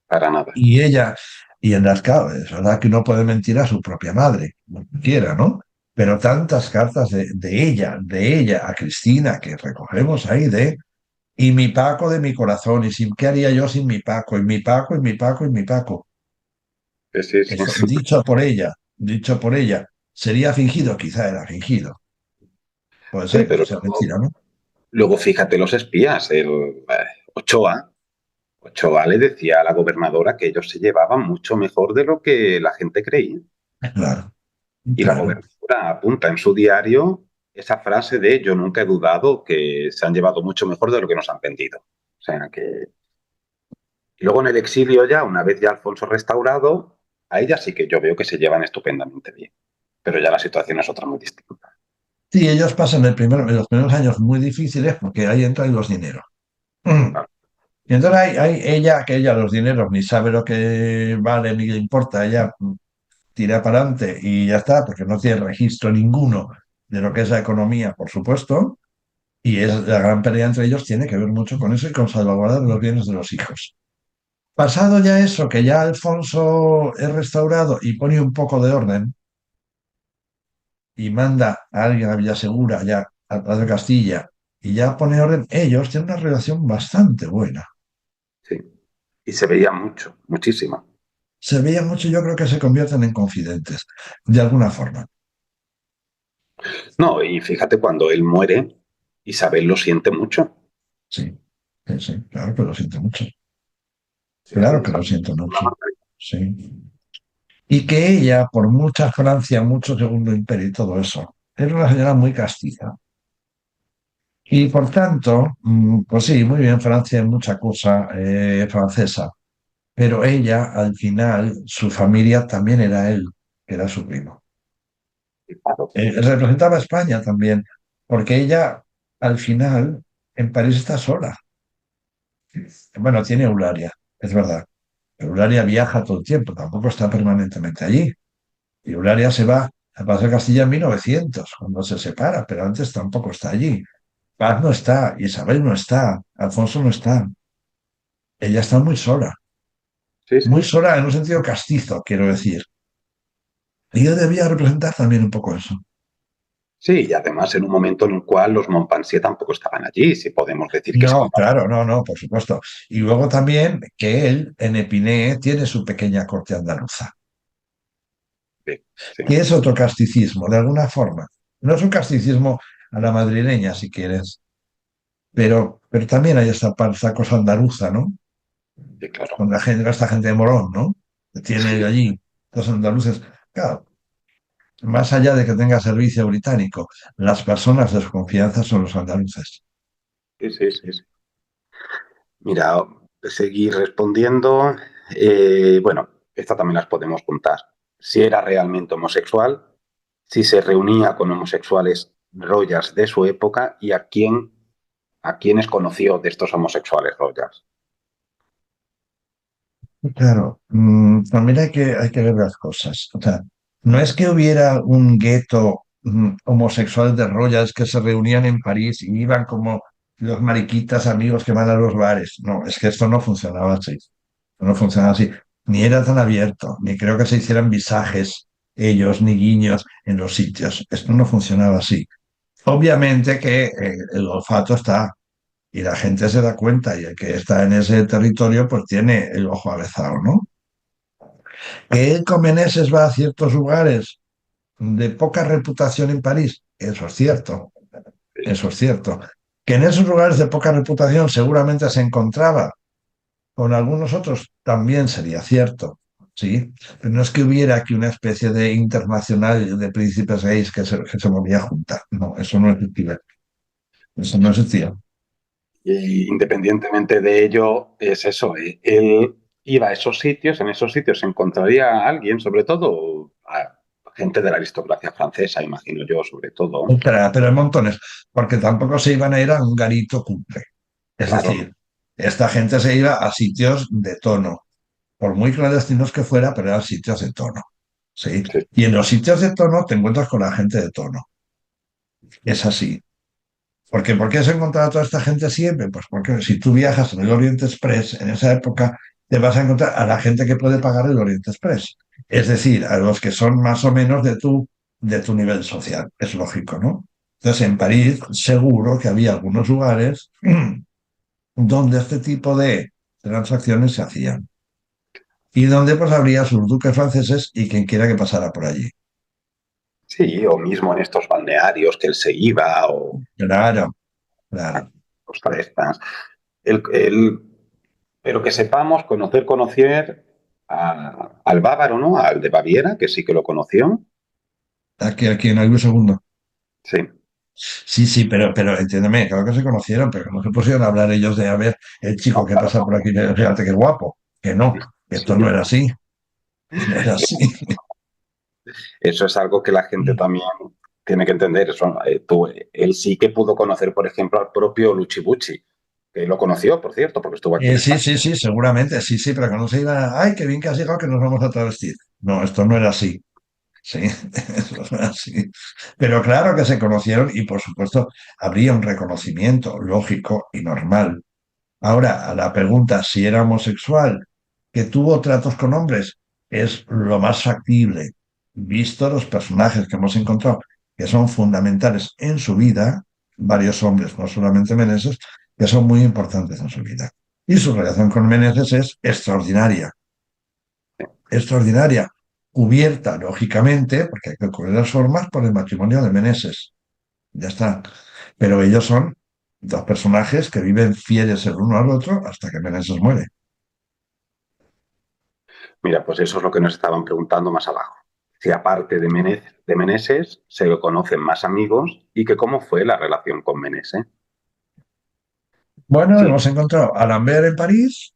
para nada. Y ella, y en las claro, es verdad que uno puede mentir a su propia madre, como quiera, ¿no? Pero tantas cartas de ella a Cristina que recogemos ahí y mi Paco de mi corazón, y sin, ¿qué haría yo sin mi Paco? Y mi Paco, y mi Paco, y mi Paco. Sí, sí, sí. Eso, dicho por ella, sería fingido, quizá era fingido. Puede Sí, ser que pero sea mentira, ¿no? luego fíjate los espías. Ochoa, Ochoa le decía a la gobernadora que ellos se llevaban mucho mejor de lo que la gente creía. Claro, Y la claro. gobernadora apunta en su diario esa frase de yo nunca he dudado que se han llevado mucho mejor de lo que nos han vendido. O sea que... Y luego en el exilio ya, una vez ya Alfonso restaurado, a ella sí que yo veo que se llevan estupendamente bien. Pero ya la situación es otra muy distinta. Sí, ellos pasan los primeros años muy difíciles porque ahí entran los dineros. Claro, Y entonces que ella los dineros ni sabe lo que vale ni le importa, ella tira para adelante y ya está, porque no tiene registro ninguno de lo que es la economía, por supuesto, y es la gran pelea entre ellos tiene que ver mucho con eso y con salvaguardar los bienes de los hijos. Pasado ya eso, que ya Alfonso es restaurado y pone un poco de orden y manda a alguien a Villasegura, ya al Paz de Castilla, y ya pone orden, ellos tienen una relación bastante buena. sí. Y se veía mucho, muchísimo. Se veía mucho, yo creo que se convierten en confidentes, de alguna forma. No, y fíjate, cuando él muere, Isabel lo siente mucho. Sí, sí, sí, claro que lo siento mucho. Sí, sí, Claro que lo Isabel. siento mucho. Sí. Y que ella, por mucha Francia, mucho Segundo Imperio y todo eso, era una señora muy castiza. Y por tanto, pues sí, muy bien, Francia es mucha cosa francesa, pero ella, al final, su familia también era él, que era su primo. Claro. Representaba a España también, porque ella, al final, en París está sola. Bueno, tiene Eulalia, es verdad. Eulalia viaja todo el tiempo, tampoco está permanentemente allí. Y Eulalia se va a Paz de Castilla en 1900, cuando se separa, pero antes tampoco está allí. Paz no está, Isabel no está, Alfonso no está. Ella está Sí, sí. muy sola en un sentido castizo, quiero decir. Y ella debía representar también un poco eso. Sí, y además en un momento en el cual los Montpensier tampoco estaban allí, si podemos decir que No, son... claro, no, no, por supuesto. Y luego también que él en Epiné tiene su pequeña corte andaluza, Sí, sí, que es otro casticismo, de alguna forma. No es un casticismo a la madrileña, si quieres, pero también hay esta cosa andaluza, ¿no? sí, claro. Con la gente, esta gente de Morón, ¿no? Que tiene Sí, allí los andaluces. Claro, más allá de que tenga servicio británico, las personas de su confianza son los andaluces. sí, sí, sí, sí. Mira, seguir respondiendo. Bueno, esta también las podemos contar. Si era realmente homosexual, si se reunía con homosexuales Royals de su época y a quiénes conoció de estos homosexuales Royals. Claro, también hay que ver las cosas. O sea, no es que hubiera un gueto homosexual de Royals que se reunían en París y iban como los mariquitas amigos que van a los bares. No, es que esto no funcionaba así. No funcionaba así. Ni era tan abierto, ni creo que se hicieran visajes ellos, ni guiños en los sitios. Esto no funcionaba así. Obviamente que el olfato está y la gente se da cuenta y el que está en ese territorio pues tiene el ojo avezado, ¿no? Que él con Meneses va a ciertos lugares de poca reputación en París, eso es cierto, eso es cierto. Que en esos lugares de poca reputación seguramente se encontraba con algunos otros, también sería cierto, ¿sí? Pero no es que hubiera aquí una especie de internacional de príncipes gays que se movía junta, no, eso no es posible. Eso no existía. Y independientemente de ello, es eso. Él iba a esos sitios, en esos sitios se encontraría a alguien, sobre todo a gente de la aristocracia francesa, imagino yo, sobre todo. Pero en montones, porque tampoco se iban a ir a un garito cutre. Es Claro, decir, esta gente se iba a sitios de tono, por muy clandestinos que fuera, pero eran sitios de tono. ¿Sí? sí, Y en los sitios de tono te encuentras con la gente de tono. Es así. ¿Por qué se encontraba toda esta gente siempre? Pues porque si tú viajas en el Oriente Express en esa época, te vas a encontrar a la gente que puede pagar el Oriente Express. Es decir, a los que son más o menos de tu nivel social. Es lógico, ¿no? Entonces, en París, seguro que había algunos lugares donde este tipo de transacciones se hacían. Y donde pues habría sus duques franceses y quien quiera que pasara por allí. sí, o mismo en estos balnearios que él se iba, o Claro, claro. Costa de estas. Pero que sepamos, conocer al bávaro, ¿no? Al de Baviera, que sí que lo conoció. Aquí en algún segundo. Sí, Sí, sí, pero entiéndeme, claro que se conocieron, pero no se pusieron a hablar ellos de, a ver, el chico no, que claro, pasa no. por aquí, fíjate qué guapo. Que no, que Sí, esto no era así, no era así. eso es algo que la gente también tiene que entender. Él sí que pudo conocer, por ejemplo, al propio Luchi Bucci, que lo conoció, por cierto, porque estuvo aquí en Sí, España. sí, sí, seguramente, sí, sí, pero que no se iba, ay, qué bien que has llegado, que nos vamos a travestir. No, esto no era así, sí, eso no era así. Pero claro que se conocieron y por supuesto habría un reconocimiento lógico y normal. Ahora, a la pregunta si era homosexual, que tuvo tratos con hombres, es lo más factible, visto los personajes que hemos encontrado, que son fundamentales en su vida, varios hombres, no solamente Meneses, que son muy importantes en su vida. Y su relación con Meneses es extraordinaria, extraordinaria, cubierta, lógicamente, porque hay que cubrir las formas por el matrimonio de Meneses. Ya está. Pero ellos son dos personajes que viven fieles el uno al otro hasta que Meneses muere. Mira, pues eso es lo que nos estaban preguntando más abajo. Si aparte de Meneses se le conocen más amigos y que cómo fue la relación con Meneses. Bueno, Sí, hemos encontrado a Lambert en París,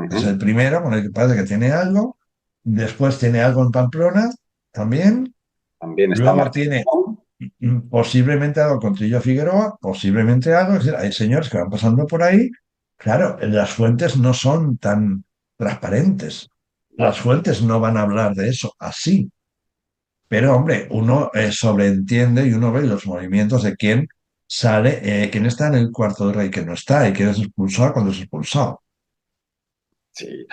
es ujú. el primero con el que parece que tiene algo. Después tiene algo en Pamplona también. También está Luego Martín tiene Pon. posiblemente algo con Trillo Figueroa, posiblemente algo. Es decir, hay señores que van pasando por ahí. Claro, las fuentes no son tan transparentes. Las fuentes no van a hablar de eso así. Pero, hombre, uno sobreentiende y uno ve los movimientos de quién sale, quién está en el cuarto de rey, que no está, y quién es expulsado cuando es expulsado. Sí.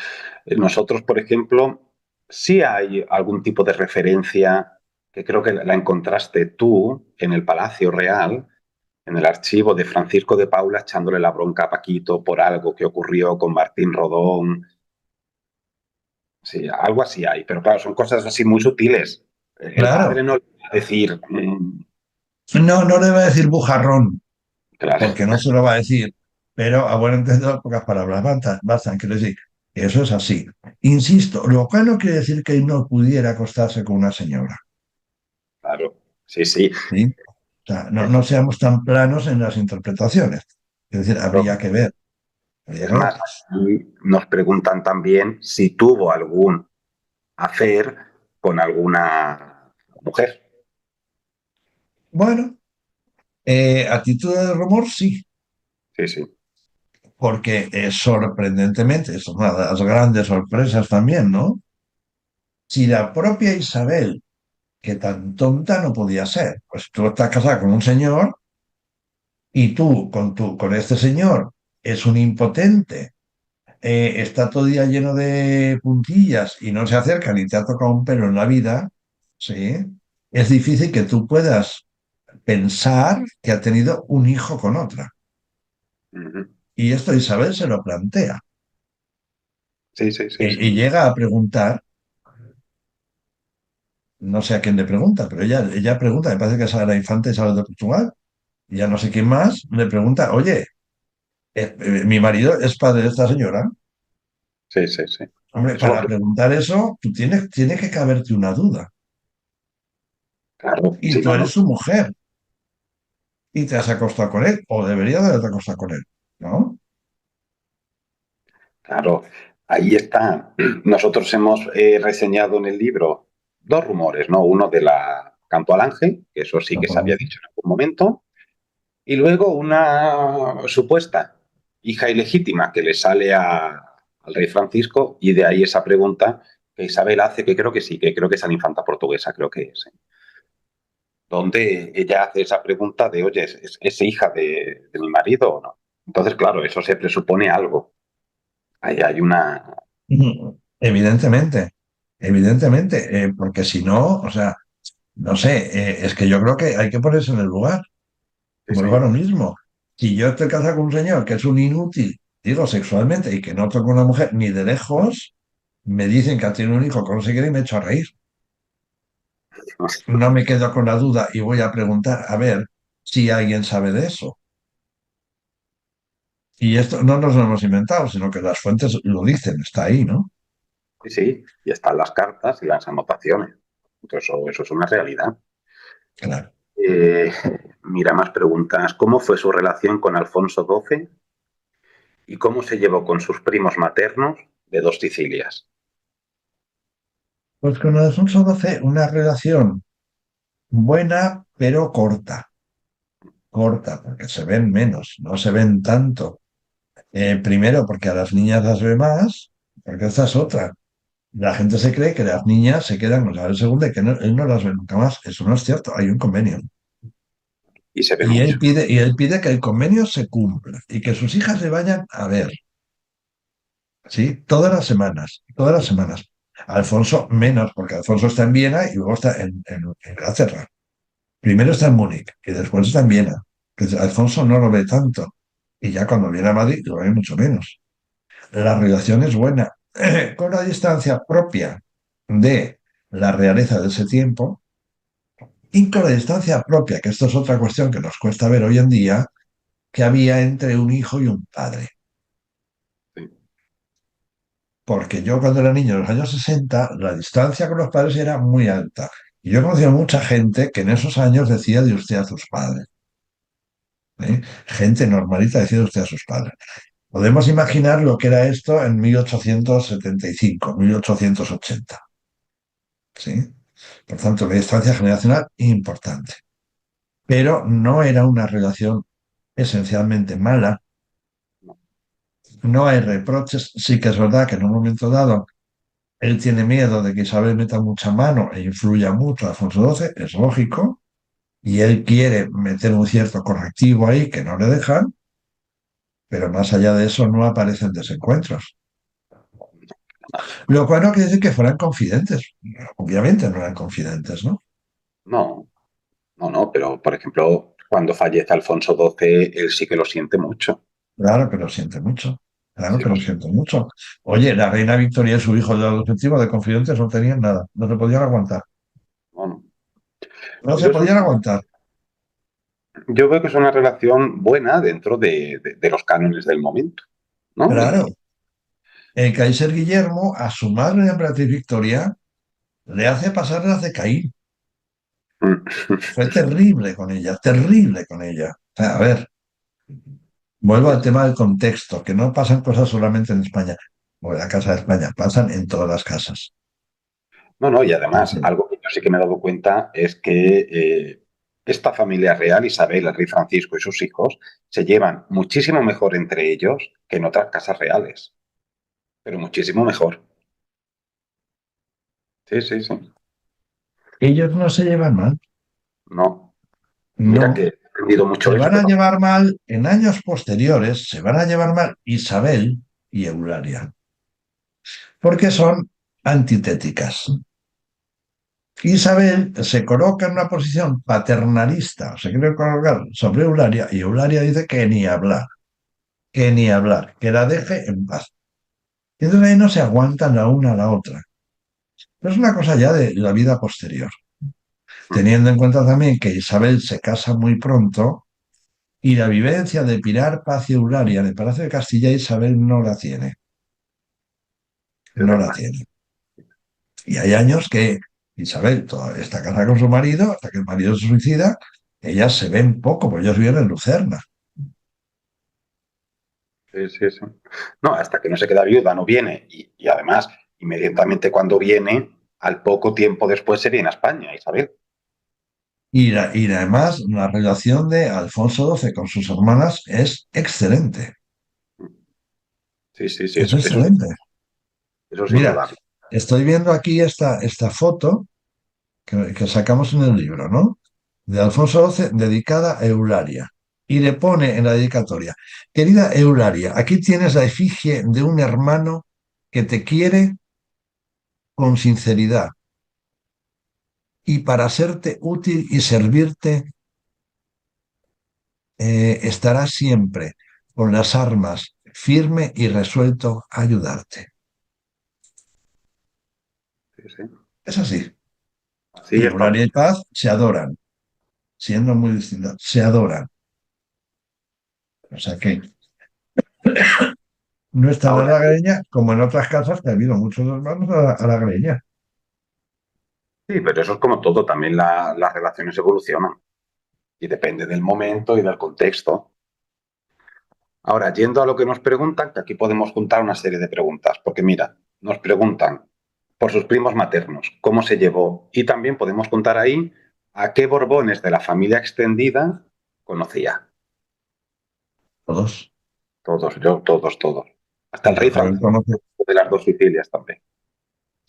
Nosotros, por ejemplo, sí hay algún tipo de referencia que creo que la encontraste tú en el Palacio Real, en el archivo de Francisco de Paula echándole la bronca a Paquito por algo que ocurrió con Martín Rodón. Sí, algo así hay, pero claro, son cosas así muy sutiles. El padre Claro, no le va a decir, no, no le va a decir bujarrón, claro, porque no se lo va a decir, pero a buen entendedor, pocas palabras bastan, quiero decir, eso es así. Insisto, lo cual no quiere decir que él no pudiera acostarse con una señora, claro, sí, sí. ¿sí? O sea, no seamos tan planos en las interpretaciones. Es decir, habría Es que ver. más, aquí nos preguntan también si tuvo algún hacer con alguna mujer. Bueno, actitud de rumor, sí, Sí, sí. porque sorprendentemente, eso es una de las grandes sorpresas también, ¿no? Si la propia Isabel, que tan tonta no podía ser, pues tú estás casada con un señor y tú con este señor es un impotente, está todo el día lleno de puntillas y no se acerca ni te ha tocado un pelo en la vida, ¿sí? Es difícil que tú puedas pensar que ha tenido un hijo con otra. Ujú. Y esto Isabel se lo plantea. Sí, sí, sí, sí. Y llega a preguntar, no sé a quién le pregunta, pero ella pregunta, me parece que es a la infanta Isabel de Portugal, y ya no sé quién más, le pregunta, oye, mi marido es padre de esta señora. Sí, sí, sí. Hombre, Eso lo para preguntar eso, tú tiene que caberte una duda. claro. Y Sí, tú no, eres no. su mujer. y te has acostado con él, o deberías de haberte acostado con él, ¿no? Claro, ahí está. Nosotros hemos reseñado en el libro dos rumores, ¿no? Uno de la Canto al Ángel, que eso sí que se había dicho en algún momento, y luego una supuesta hija ilegítima que le sale al rey Francisco, y de ahí esa pregunta que Isabel hace, que creo que sí, que creo que es a la infanta portuguesa, creo que es, donde ella hace esa pregunta de, oye, ¿es hija de mi marido o no? Entonces, claro, eso se presupone algo. Ahí hay una... Evidentemente, evidentemente, porque si no, o sea, no sé, es que yo creo que hay que ponerse en el lugar. Sí, Vuelvo a sí. lo mismo. Si yo estoy casado con un señor que es un inútil, digo sexualmente, y que no toco a una mujer ni de lejos, me dicen que ha tenido un hijo que no se quiere y me echo a reír. No me quedo con la duda y voy a preguntar a ver si alguien sabe de eso. Y esto no nos lo hemos inventado, sino que las fuentes lo dicen, está ahí, ¿no? Sí, sí, y están las cartas y las anotaciones. Entonces, eso es una realidad. Claro. Eh, mira, más preguntas. ¿Cómo fue su relación con Alfonso XII y cómo se llevó con sus primos maternos de dos Sicilias? Pues con Alfonso XII una relación buena, pero corta. Corta, porque se ven menos, no se ven tanto. Primero, porque a las niñas las ve más, porque esta es otra. La gente se cree que las niñas se quedan con Isabel II y que él no las ve nunca más. Eso no es cierto, hay un convenio. Y se ve Y mucho. él pide que el convenio se cumpla y que sus hijas le vayan a ver, ¿sí? Todas las semanas, todas las semanas. Alfonso menos, porque Alfonso está en Viena y luego está en Inglaterra. Primero está en Múnich y después está en Viena. Que Alfonso no lo ve tanto. Y ya cuando viene a Madrid lo ve mucho menos. La relación es buena, con la distancia propia de la realeza de ese tiempo y con la distancia propia, que esto es otra cuestión que nos cuesta ver hoy en día, que había entre un hijo y un padre. Sí. Porque yo cuando era niño en los años 60 la distancia con los padres era muy alta. Y yo he conocido mucha gente que en esos años decía de usted a sus padres. ¿Eh? Gente normalita decía de usted a sus padres. Podemos imaginar lo que era esto en 1875, 1880. ¿Sí? Por tanto, una distancia generacional importante. Pero no era una relación esencialmente mala. No hay reproches. Sí que es verdad que en un momento dado él tiene miedo de que Isabel meta mucha mano e influya mucho a Alfonso XII, es lógico, y él quiere meter un cierto correctivo ahí que no le dejan, pero más allá de eso no aparecen desencuentros. Lo cual no quiere decir que fueran confidentes. Obviamente no eran confidentes, ¿no? No, no, no, pero por ejemplo, cuando fallece Alfonso XII, él sí que lo siente mucho. Claro que lo siente mucho. Claro Sí, que lo siento mucho. Oye, la reina Victoria y su hijo de adoptivo de confidentes no tenían nada. No se podían aguantar. bueno, No se pero podían aguantar. yo veo que es una relación buena dentro de los cánones del momento, ¿no? Claro. El Kaiser Guillermo a su madre, la emperatriz Victoria, le hace pasar las de Caín. Fue terrible con ella, terrible con ella. O sea, a ver, vuelvo al tema del contexto, que no pasan cosas solamente en España o en la Casa de España, pasan en todas las casas. No, no, y además, Sí. algo que yo sí que me he dado cuenta es que esta familia real, Isabel, el rey Francisco y sus hijos, se llevan muchísimo mejor entre ellos que en otras casas reales, pero muchísimo mejor. Sí, sí, sí. Ellos no se llevan mal, No, mira que no. he aprendido mucho Se eso, van que a llevar mal en años posteriores, se van a llevar mal Isabel y Eulalia, porque son antitéticas. Isabel se coloca en una posición paternalista, se quiere colocar sobre Eulalia, y Eulalia dice que ni hablar, que la deje en paz. Y entonces ahí no se aguantan la una a la otra. Pero es una cosa ya de la vida posterior, teniendo en cuenta también que Isabel se casa muy pronto y la vivencia de Pilar Paz y Eulalia en el Palacio de Castilla Isabel no la tiene, es no la verdad. tiene. Y hay años que Isabel está casada con su marido hasta que el marido se suicida ellas se ven poco, porque ellos viven en Lucerna. Sí, sí, sí. No, hasta que no se queda viuda no viene. Y además, inmediatamente cuando viene, al poco tiempo después se viene a España, Isabel. Y además la relación de Alfonso XII con sus hermanas es excelente. Sí, sí, sí, Es eso, excelente. eso es Mira, indudable. estoy viendo aquí esta foto que sacamos en el libro, ¿no? De Alfonso XII dedicada a Eulalia. Y le pone en la dedicatoria, querida Eulalia, aquí tienes la efigie de un hermano que te quiere con sinceridad y para serte útil y servirte estará siempre con las armas firme y resuelto a ayudarte. Sí, sí. Es así. Así Y es, Pablo. Eulalia y Paz se adoran, siendo muy distintas, se adoran. O sea que no está Ahora, la greña como en otras casas que ha habido muchos hermanos a la greña. sí, pero eso es como todo, también las relaciones evolucionan y depende del momento y del contexto. Ahora, yendo a lo que nos preguntan, que aquí podemos juntar una serie de preguntas, porque mira, nos preguntan por sus primos maternos, cómo se llevó, y también podemos contar ahí a qué Borbones de la familia extendida conocía. Todos. Todos, yo, todos, todos. Hasta el rey Pero Francisco de las dos Sicilias también.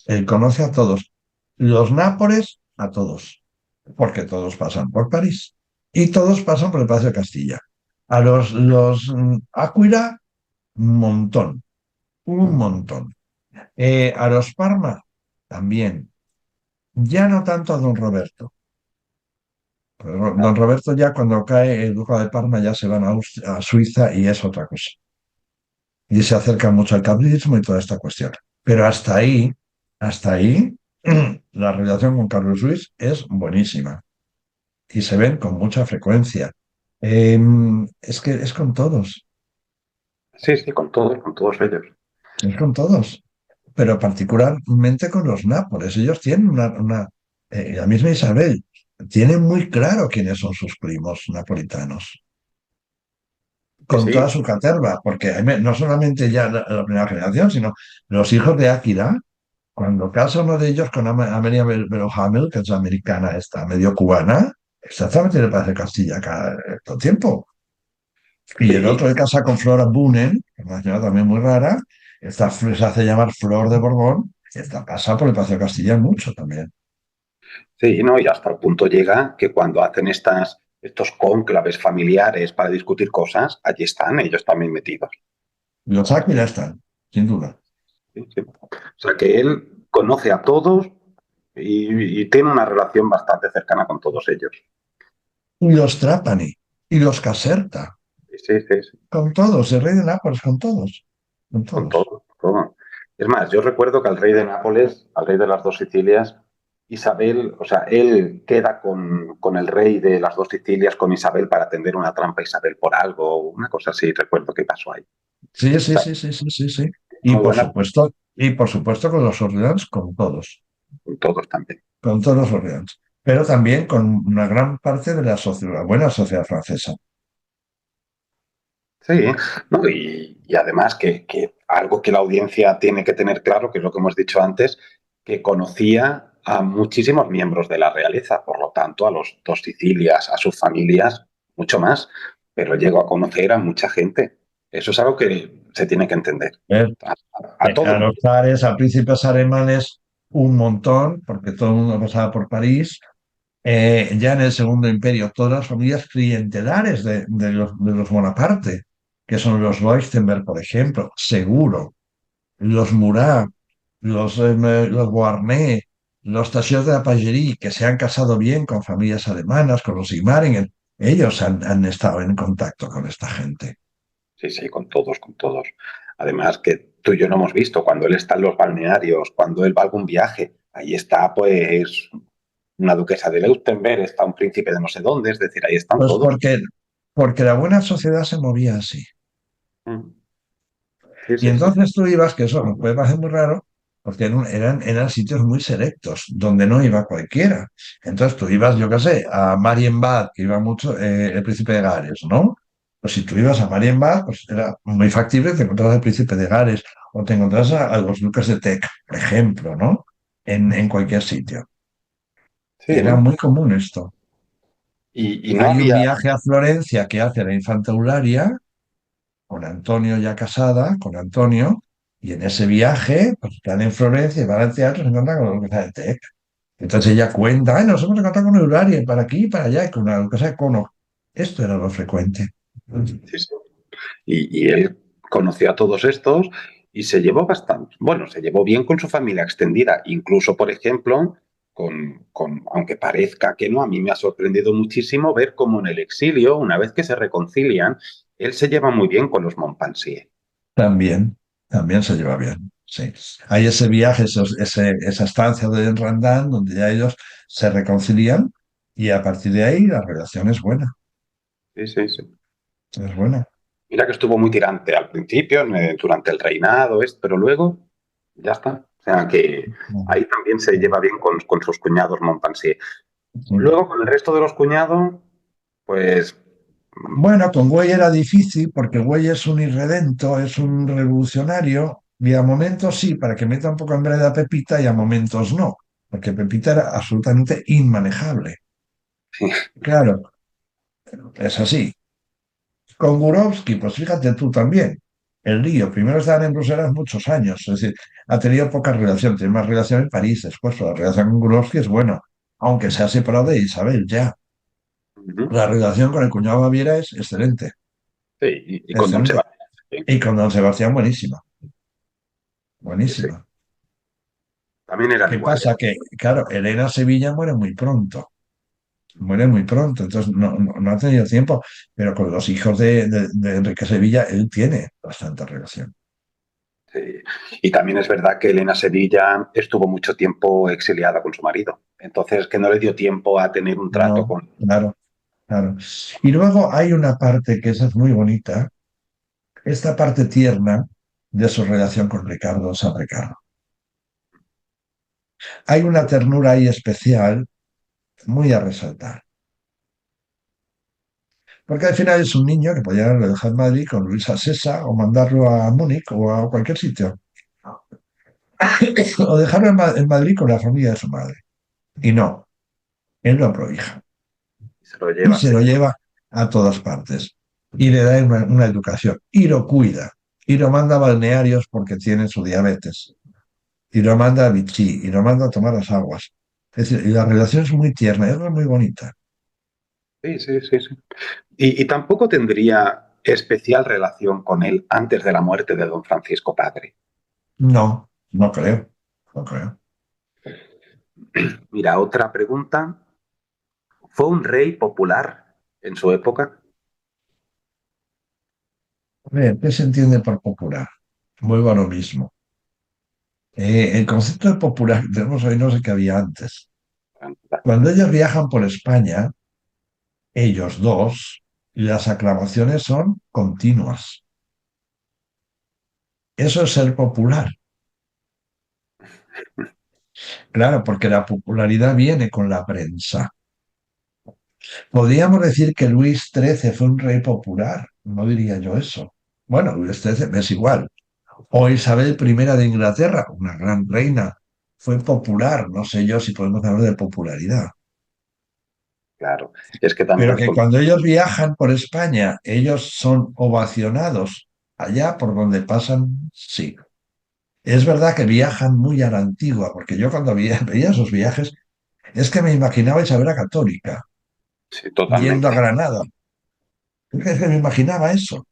él conoce a todos. Los Nápoles a todos, porque todos pasan por París y todos pasan por el Palacio de Castilla. A los Áquila, un montón, un montón. A los Parma, también. Ya no tanto a don Roberto. Pero don Roberto ya cuando cae el ducado de Parma ya se van a Suiza y es otra cosa. Y se acerca mucho al cabrismo y toda esta cuestión. Pero hasta ahí, la relación con Carlos Luis es buenísima y se ven con mucha frecuencia. Es que es con todos, Sí, sí, con todos ellos. es con todos, pero particularmente con los Nápoles. Ellos tienen la misma Isabel, tiene muy claro quiénes son sus primos napolitanos, Sí, con toda sí, su caterva, porque no solamente ya la primera generación, sino los hijos de Áquila. Cuando casa uno de ellos con Amelia Hamel, que es americana, esta medio cubana, exactamente le parece Castilla cada todo el tiempo. Y el sí, otro de casa con Flora Boonen, que es una señora también muy rara, esta se hace llamar Flor de Borbón, y esta pasa por el Paseo de Castilla mucho también. sí, ¿no? Y hasta el punto llega que cuando hacen estos cónclaves familiares para discutir cosas, allí están ellos también metidos. Los Áquila están, sin duda. ¿Sí? Sí. O sea que él conoce a todos y tiene una relación bastante cercana con todos ellos. Y los Trapani, y los Caserta, Sí, sí, sí, sí. con todos, el rey de Nápoles, con todos, con Con todos. todo, todo. Es más, yo recuerdo que al rey de Nápoles, al rey de las dos Sicilias, Isabel, o sea, él queda con el rey de las dos Sicilias, con Isabel, para tender una trampa a Isabel por algo, una cosa así, recuerdo que pasó ahí. Sí, O sí, sea, sí, sí, sí, sí, sí. muy buena Y por supuesto con los Orleans, con todos también. con todos los Orleans, pero también con una gran parte de la sociedad, la buena sociedad francesa. Sí, ¿no? Y además que algo que la audiencia tiene que tener claro, que es lo que hemos dicho antes, que conocía a muchísimos miembros de la realeza, por lo tanto, a los dos Sicilias, a sus familias, mucho más, pero llegó a conocer a mucha gente. Eso es algo que se tiene que entender. ¿Eh? A todo A el los mundo. zares, a príncipes alemanes, un montón, porque todo el mundo pasaba por París. Ya en el Segundo Imperio, todas las familias clientelares de los Bonaparte, que son los Leuchtenberg, por ejemplo, seguro, los Murat, los Beauharnais, los Tassiers de la Pagerie, que se han casado bien con familias alemanas, con los Sigmaringen, ellos han estado en contacto con esta gente. Sí, sí, con todos, con todos. Además, que tú y yo no hemos visto cuando él está en los balnearios, cuando él va a algún viaje, ahí está, pues, una duquesa de Leuchtenberg, está un príncipe de no sé dónde, es decir, ahí están Pues todos. porque la buena sociedad se movía así. Mm. Sí, Y sí, sí. entonces tú ibas, que eso nos puede parecer muy raro, porque eran sitios muy selectos, donde no iba cualquiera. Entonces tú ibas, yo qué sé, a Marienbad, que iba mucho el príncipe de Gales, ¿no? Pues si tú ibas a Marienbad, pues era muy factible que te encontrabas al príncipe de Gales o te encontrabas a los duques de Teck, por ejemplo, ¿no? En cualquier sitio. Sí, Era muy común esto. y no Hay un había, viaje a Florencia que hace la infanta Eulalia con Antonio ya casada, con Antonio, y en ese viaje, pues están en Florencia y van al teatro y se encuentran con la duquesa de Teck. Entonces ella cuenta, ay, nos hemos encontrado con Eulalia, para aquí y para allá, y con la duquesa de Connaught. Esto era lo frecuente. sí, sí. Y él conoció a todos estos y se llevó bastante, bueno, se llevó bien con su familia extendida, incluso, por ejemplo, aunque parezca que no, a mí me ha sorprendido muchísimo ver cómo en el exilio, una vez que se reconcilian, él se lleva muy bien con los Montpensier. También, también se lleva bien, sí. Hay ese viaje, esa estancia de Randán, donde ya ellos se reconcilian y a partir de ahí la relación Sí, sí, sí. es buena. Mira que estuvo muy tirante al principio, durante el reinado, pero luego ya está. O sea que ahí también se lleva bien con sus cuñados Montpensier. Luego, con el resto de los cuñados, pues Bueno, con Güey era difícil porque Güey es un irredento, es un revolucionario y a momentos sí, para que meta un poco en breda a Pepita y a momentos no, porque Pepita era absolutamente inmanejable. Claro, es así. Con Gurowski, pues fíjate tú también, el lío, primero estaban en Bruselas muchos años, es decir, ha tenido poca relación, tiene más relación en París después, pero la relación con Gurowski es buena, aunque se ha separado de Isabel ya. La relación con el cuñado Baviera es excelente, sí, y con Don excelente. Sebastián. Sí, Y con Don Sebastián buenísima, sí, sí. buenísima. También eran ¿Qué iguales. pasa? Que, claro, Elena Sevilla muere muy pronto, entonces no ha tenido tiempo, pero con los hijos de Enrique Sevilla él tiene bastante relación. Sí. Y también es verdad que Elena Sevilla estuvo mucho tiempo exiliada con su marido. Entonces, que no le dio tiempo a tener un trato No, con... claro, claro. Y luego hay una parte que esa es muy bonita, esta parte tierna de su relación con Ricardo San Ricardo. Hay una ternura ahí especial, muy a resaltar. Porque al final es un niño que podía haberlo dejado en Madrid con Luisa Sesa o mandarlo a Múnich o a cualquier sitio. O dejarlo en Madrid con la familia de su madre. Y no, él lo prohija. Se lo Y lleva, se sí. lo lleva a todas partes. Y le da una educación. Y lo cuida. Y lo manda a balnearios porque tiene su diabetes. Y lo manda a Vichy. Y lo manda a tomar las aguas. Es decir, y la relación es muy tierna, es muy bonita. Sí, sí, sí, sí. Y tampoco tendría especial relación con él antes de la muerte de don Francisco Padre. No, no creo. No creo. Mira, otra pregunta. ¿Fue un rey popular en su época? A ver, ¿qué se entiende por popular? Vuelvo a lo mismo. El concepto de popular que tenemos hoy no sé qué había antes. Cuando ellos viajan por España, ellos dos, las aclamaciones son continuas. Eso es ser popular. Claro, porque la popularidad viene con la prensa. Podríamos decir que Luis XIII fue un rey popular. No diría yo eso. Bueno, Luis XIII es igual. O Isabel I de Inglaterra, una gran reina, fue popular. No sé yo si podemos hablar de popularidad. Claro, es que también Pero os que conté. cuando ellos viajan por España, ellos son ovacionados allá por donde pasan, sí. Es verdad que viajan muy a la antigua, porque yo cuando veía esos viajes, es que me imaginaba Isabel Católica Sí, yendo a totalmente. Granada. Es que me imaginaba eso.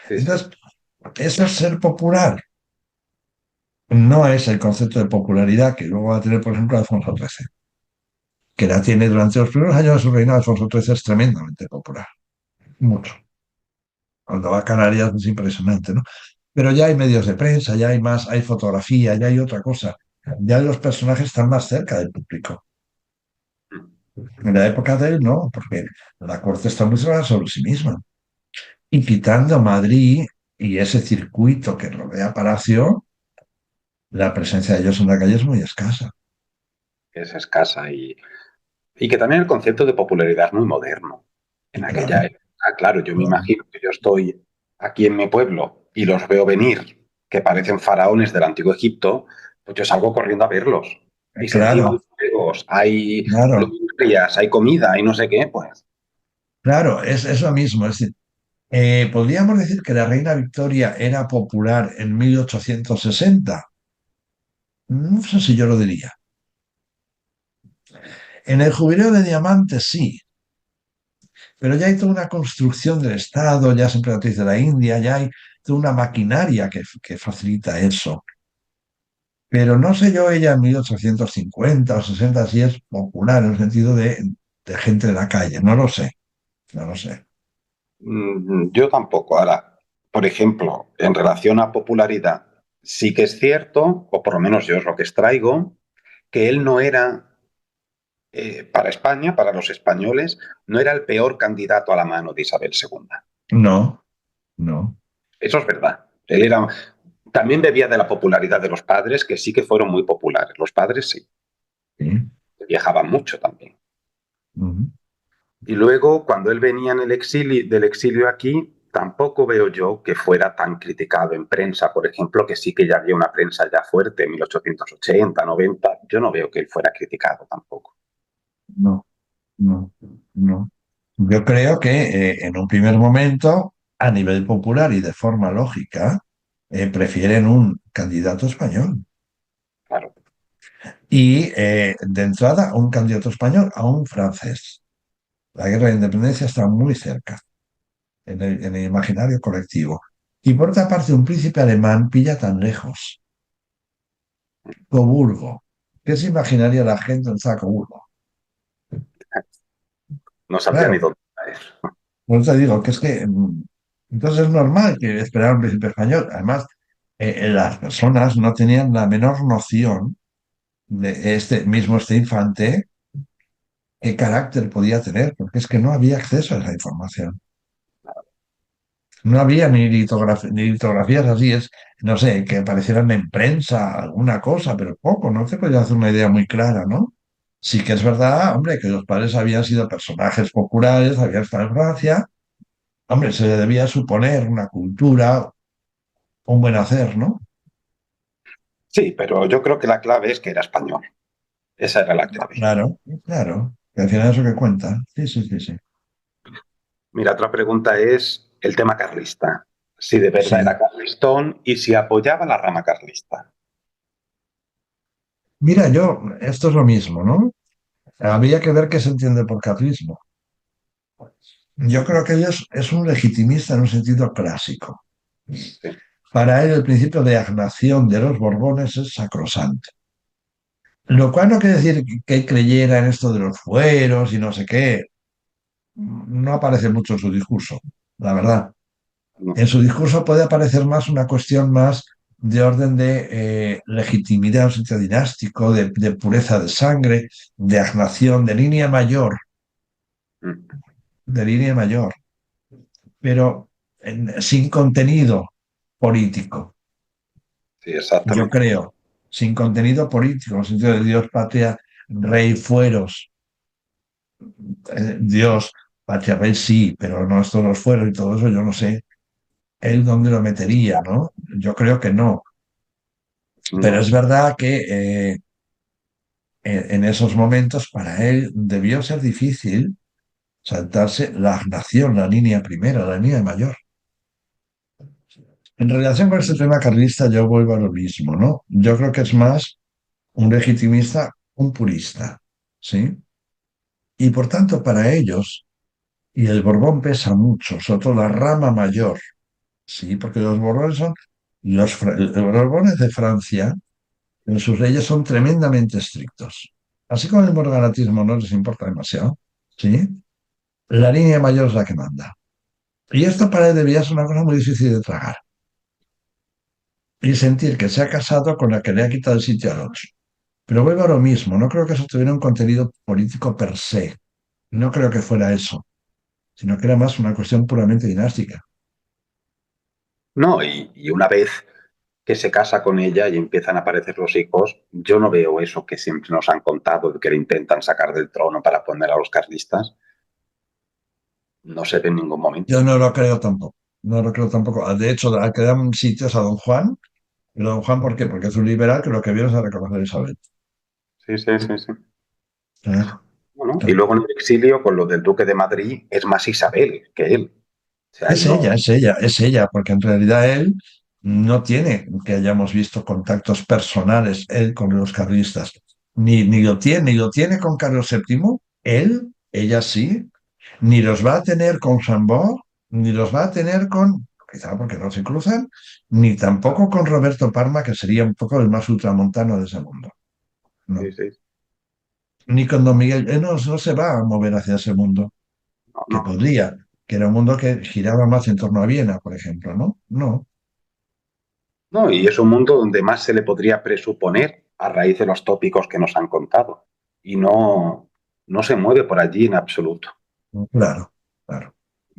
Sí, sí. Entonces, eso es ser popular. No es el concepto de popularidad que luego va a tener, por ejemplo, Alfonso XIII, que la tiene durante los primeros años de su reinado. Alfonso XIII es tremendamente popular. Mucho. Cuando va a Canarias es impresionante, ¿no? Pero ya hay medios de prensa, ya hay más, hay fotografía, ya hay otra cosa. Ya los personajes están más cerca del público. En la época de él, no, porque la corte está muy sola sobre sí misma. Y quitando Madrid y ese circuito que rodea Palacio, La presencia de ellos en la calle es muy escasa. Es escasa y que también el concepto de popularidad es muy moderno. En aquella Claro, época, claro, yo me claro. imagino que yo estoy aquí en mi pueblo y los veo venir, que parecen faraones del antiguo Egipto, pues yo salgo corriendo a verlos. Y si encima hay Claro, juegos, hay claro, luminarias, hay comida, hay no sé qué, pues claro, es eso mismo. Es decir, podríamos decir que la reina Victoria era popular en 1860. No sé si yo lo diría. En el jubileo de diamantes sí, pero ya hay toda una construcción del Estado, ya es emperatriz de la India, ya hay toda una maquinaria que facilita eso. Pero no sé yo ella en 1850 o 60 si es popular en el sentido de gente de la calle. No lo sé, no lo sé. yo tampoco. Ahora, por ejemplo, en relación a popularidad, sí que es cierto, o por lo menos yo es lo que extraigo, que él no era para España, para los españoles, no era el peor candidato a la mano de Isabel II. No, no. Eso es verdad. Él era, también bebía de la popularidad de los padres, que sí que fueron muy populares. Los padres sí, Sí, viajaban mucho también. ujú. Y luego, cuando él venía en el exilio, del exilio aquí, tampoco veo yo que fuera tan criticado en prensa, por ejemplo, que sí que ya había una prensa ya fuerte en 1880, 90. Yo no veo que él fuera criticado tampoco. No, no, no. Yo creo que en un primer momento, a nivel popular y de forma lógica, prefieren un candidato español. Claro. Y de entrada, un candidato español a un francés. La guerra de independencia está muy cerca en el imaginario colectivo. Y por otra parte, un príncipe alemán pilla tan lejos. Coburgo. ¿Qué se imaginaría la gente en Coburgo? No sabría ni Claro, dónde caer. por eso te digo que es que entonces es normal que esperar un príncipe español. Además, las personas no tenían la menor noción de este infante qué carácter podía tener, porque es que no había acceso a esa información. No había ni litografías así, no sé, que aparecieran en prensa, alguna cosa, pero poco, no te podía hacer una idea muy clara, ¿no? Sí que es verdad, hombre, que los padres habían sido personajes populares, habían estado en Francia, hombre, se le debía suponer una cultura, un buen hacer, ¿no? Sí, pero yo creo que la clave es que era español. Esa era la clave. Claro, claro, que al final eso que cuenta. Sí, sí, sí, sí. Mira, otra pregunta es el tema carlista. Si de verdad era Sí. carlistón y si apoyaba la rama carlista. Mira, esto es lo mismo, ¿no? Había que ver qué se entiende por carlismo. Yo creo que ellos es un legitimista en un sentido clásico. Sí, Para él el principio de agnación de los Borbones es sacrosanto. Lo cual no quiere decir que él creyera en esto de los fueros y no sé qué. No aparece mucho en su discurso, la verdad. no, En su discurso puede aparecer más una cuestión más de orden de legitimidad, un sentido dinástico, de pureza de sangre, de agnación, mm, de línea mayor, pero sin contenido político. sí, Yo exactamente. creo, sin contenido político, en el sentido de Dios, patria, rey, fueros, Dios, patria, rey, sí, pero no todos los fueros y todo eso, yo no sé él dónde lo metería, ¿no? Yo creo que no. Pero No. es verdad que en esos momentos para él debió ser difícil saltarse la nación, la línea primera, la línea mayor. En relación con este tema carlista, yo vuelvo a lo mismo, ¿no? Yo creo que es más un legitimista, un purista, ¿sí? Y por tanto, para ellos, y el Borbón pesa mucho, sobre todo la rama mayor, ¿sí? Porque los Borbones son, los Borbones de Francia, en sus leyes son tremendamente estrictos. Así como el morganatismo no les importa demasiado, ¿sí? La línea mayor es la que manda. Y esto para él debía ser una cosa muy difícil de tragar. Y sentir que se ha casado con la que le ha quitado el sitio al otro. Pero vuelvo a lo mismo, no creo que eso tuviera un contenido político per se. No creo que fuera eso, sino que era más una cuestión puramente dinástica. No, y una vez que se casa con ella y empiezan a aparecer los hijos, yo no veo eso que siempre nos han contado, de que le intentan sacar del trono para poner a los carlistas. No se ve en ningún Yo momento. no lo creo tampoco. No lo creo tampoco. De hecho, que dan sitios a Don Juan. ¿Y Don Juan por qué? Porque es un liberal que lo que viene es a reconocer a Isabel. Sí, sí, sí, sí. Claro, Bueno, y claro. luego en el exilio, con lo del duque de Madrid, es más Isabel que él. O sea, él Es no. ella, es ella, es ella, porque en realidad él no tiene que hayamos visto contactos personales, él con los carlistas, ni lo tiene con Carlos VII, él, ella sí, ni los va a tener con Chambord, ni los va a tener con, quizá porque no se cruzan, ni tampoco con Roberto Parma, que sería un poco el más ultramontano de ese mundo. Sí, No. sí. Ni con Don Miguel, él no se va a mover hacia ese mundo, No, que no. podría, que era un mundo que giraba más en torno a Viena, por ejemplo, ¿no? No. No, y es un mundo donde más se le podría presuponer a raíz de los tópicos que nos han contado. Y no, no se mueve por allí en absoluto. Claro, claro.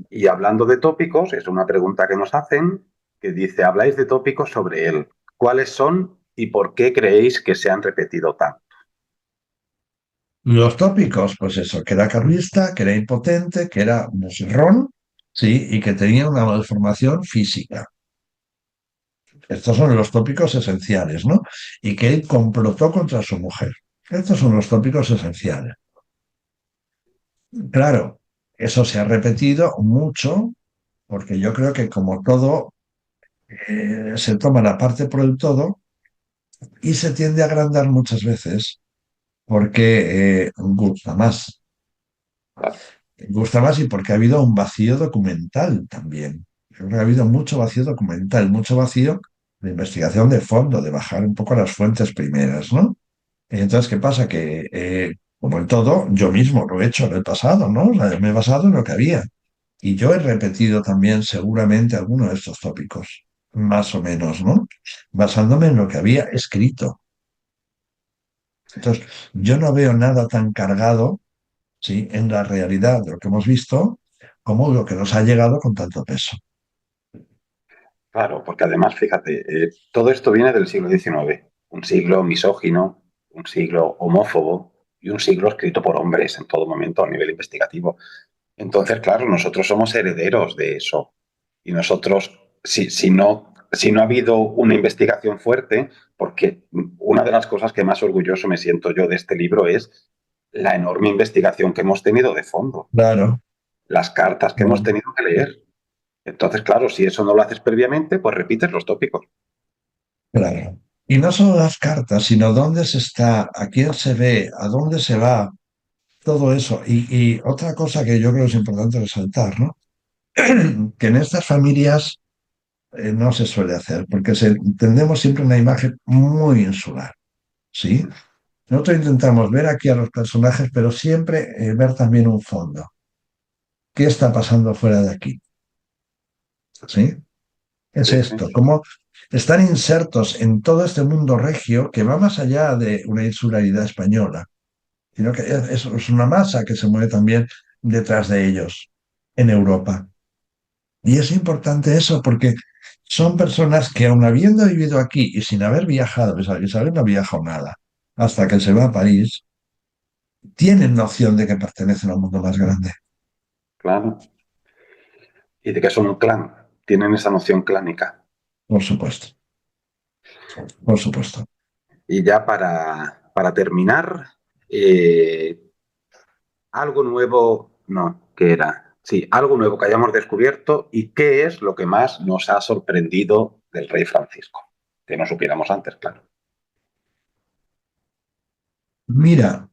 Y hablando de tópicos, es una pregunta que nos hacen que dice, habláis de tópicos sobre él. ¿Cuáles son y por qué creéis que se han repetido tanto? Los tópicos, pues eso, que era carlista, que era impotente, que era mujerrón, sí, y que tenía una malformación física. Estos son los tópicos esenciales, ¿no? Y que él complotó contra su mujer. Estos son los tópicos esenciales. Claro, eso se ha repetido mucho, porque yo creo que como todo, se toma la parte por el todo y se tiende a agrandar muchas veces porque gusta más. Claro, Gusta más y porque ha habido un vacío documental también. Yo creo que ha habido mucho vacío documental, mucho vacío de investigación de fondo, de bajar un poco a las fuentes primeras, ¿no? Y entonces, ¿qué pasa? Que, como en todo, yo mismo lo he hecho en el pasado, ¿no? O sea, me he basado en lo que había. Y yo he repetido también seguramente algunos de estos tópicos, más o menos, ¿no? Basándome en lo que había escrito. Entonces, yo no veo nada tan cargado, ¿sí? En la realidad de lo que hemos visto, como lo que nos ha llegado con tanto peso. claro, porque además, fíjate, todo esto viene del siglo XIX, un siglo misógino, un siglo homófobo y un siglo escrito por hombres en todo momento a nivel investigativo. Entonces, claro, nosotros somos herederos de eso. Y nosotros, si no ha habido una investigación fuerte, porque una de las cosas que más orgulloso me siento yo de este libro es la enorme investigación que hemos tenido de fondo, Claro, las cartas que hemos tenido que leer. Entonces, claro, si eso no lo haces previamente, pues repites los tópicos. claro. Y no solo las cartas, sino dónde se está, a quién se ve, a dónde se va, todo eso. Y otra cosa que yo creo es importante resaltar, ¿no? Que en estas familias no se suele hacer, porque tendemos siempre una imagen muy insular, ¿sí? Nosotros intentamos ver aquí a los personajes, pero siempre ver también un fondo. ¿Qué está pasando fuera de aquí? ¿Sí? Es Sí, sí, esto, cómo están insertos en todo este mundo regio que va más allá de una insularidad española, sino que es una masa que se mueve también detrás de ellos en Europa. Y es importante eso porque son personas que aun habiendo vivido aquí y sin haber viajado, Isabel no ha viajado nada, hasta que se va a París, tienen noción de que pertenecen a un mundo más grande. claro. Y de que son un clan, tienen esa noción clánica. Por supuesto, por supuesto. Y ya para terminar, eh, algo nuevo, no, ¿qué era? Sí, algo nuevo que hayamos descubierto y qué es lo que más nos ha sorprendido del rey Francisco, que no supiéramos antes, claro. Mira,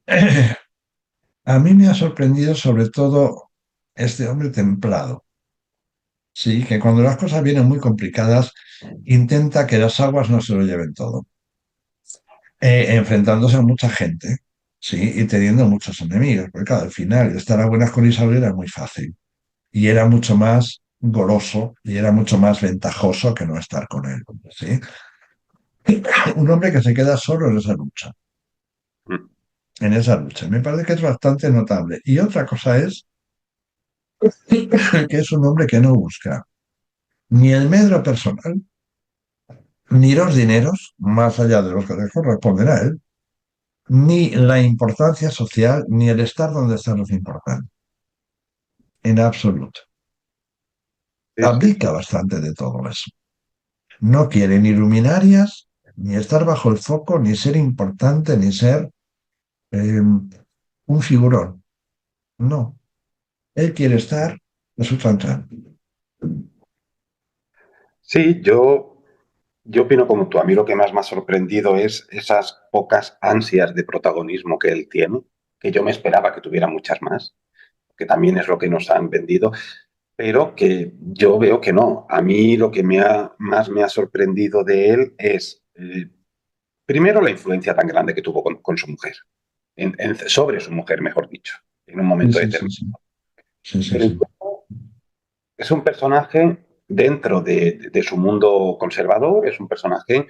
a mí me ha sorprendido sobre todo este hombre templado. Sí, que cuando las cosas vienen muy complicadas, intenta que las aguas no se lo lleven todo. Enfrentándose a mucha gente, sí, y teniendo muchos enemigos. Porque claro, al final estar a buenas con Isabel era muy fácil. Y era mucho más goloso y era mucho más ventajoso que no estar con él, ¿sí? Un hombre que se queda solo Mm. en esa lucha. Me parece que es bastante notable. Y otra cosa es que es un hombre que no busca ni el medro personal, ni los dineros, más allá de los que le corresponden a él, ni la importancia social, ni el estar donde están los importantes, en absoluto. Sí, sí, Abdica bastante de todo eso. No quiere ni luminarias, ni estar bajo el foco, ni ser importante, ni ser un figurón. No, él quiere estar en su tranca. sí, yo opino como tú. A mí lo que más me ha sorprendido es esas pocas ansias de protagonismo que él tiene, que yo me esperaba que tuviera muchas más, que también es lo que nos han vendido, pero que yo veo que no. A mí lo que más me ha sorprendido de él es, primero, la influencia tan grande que tuvo con su mujer, sobre su mujer, mejor dicho, en un Sí, momento sí, sí, determinado. sí. Sí, sí, Pero sí. incluso es un personaje dentro de su mundo conservador, es un personaje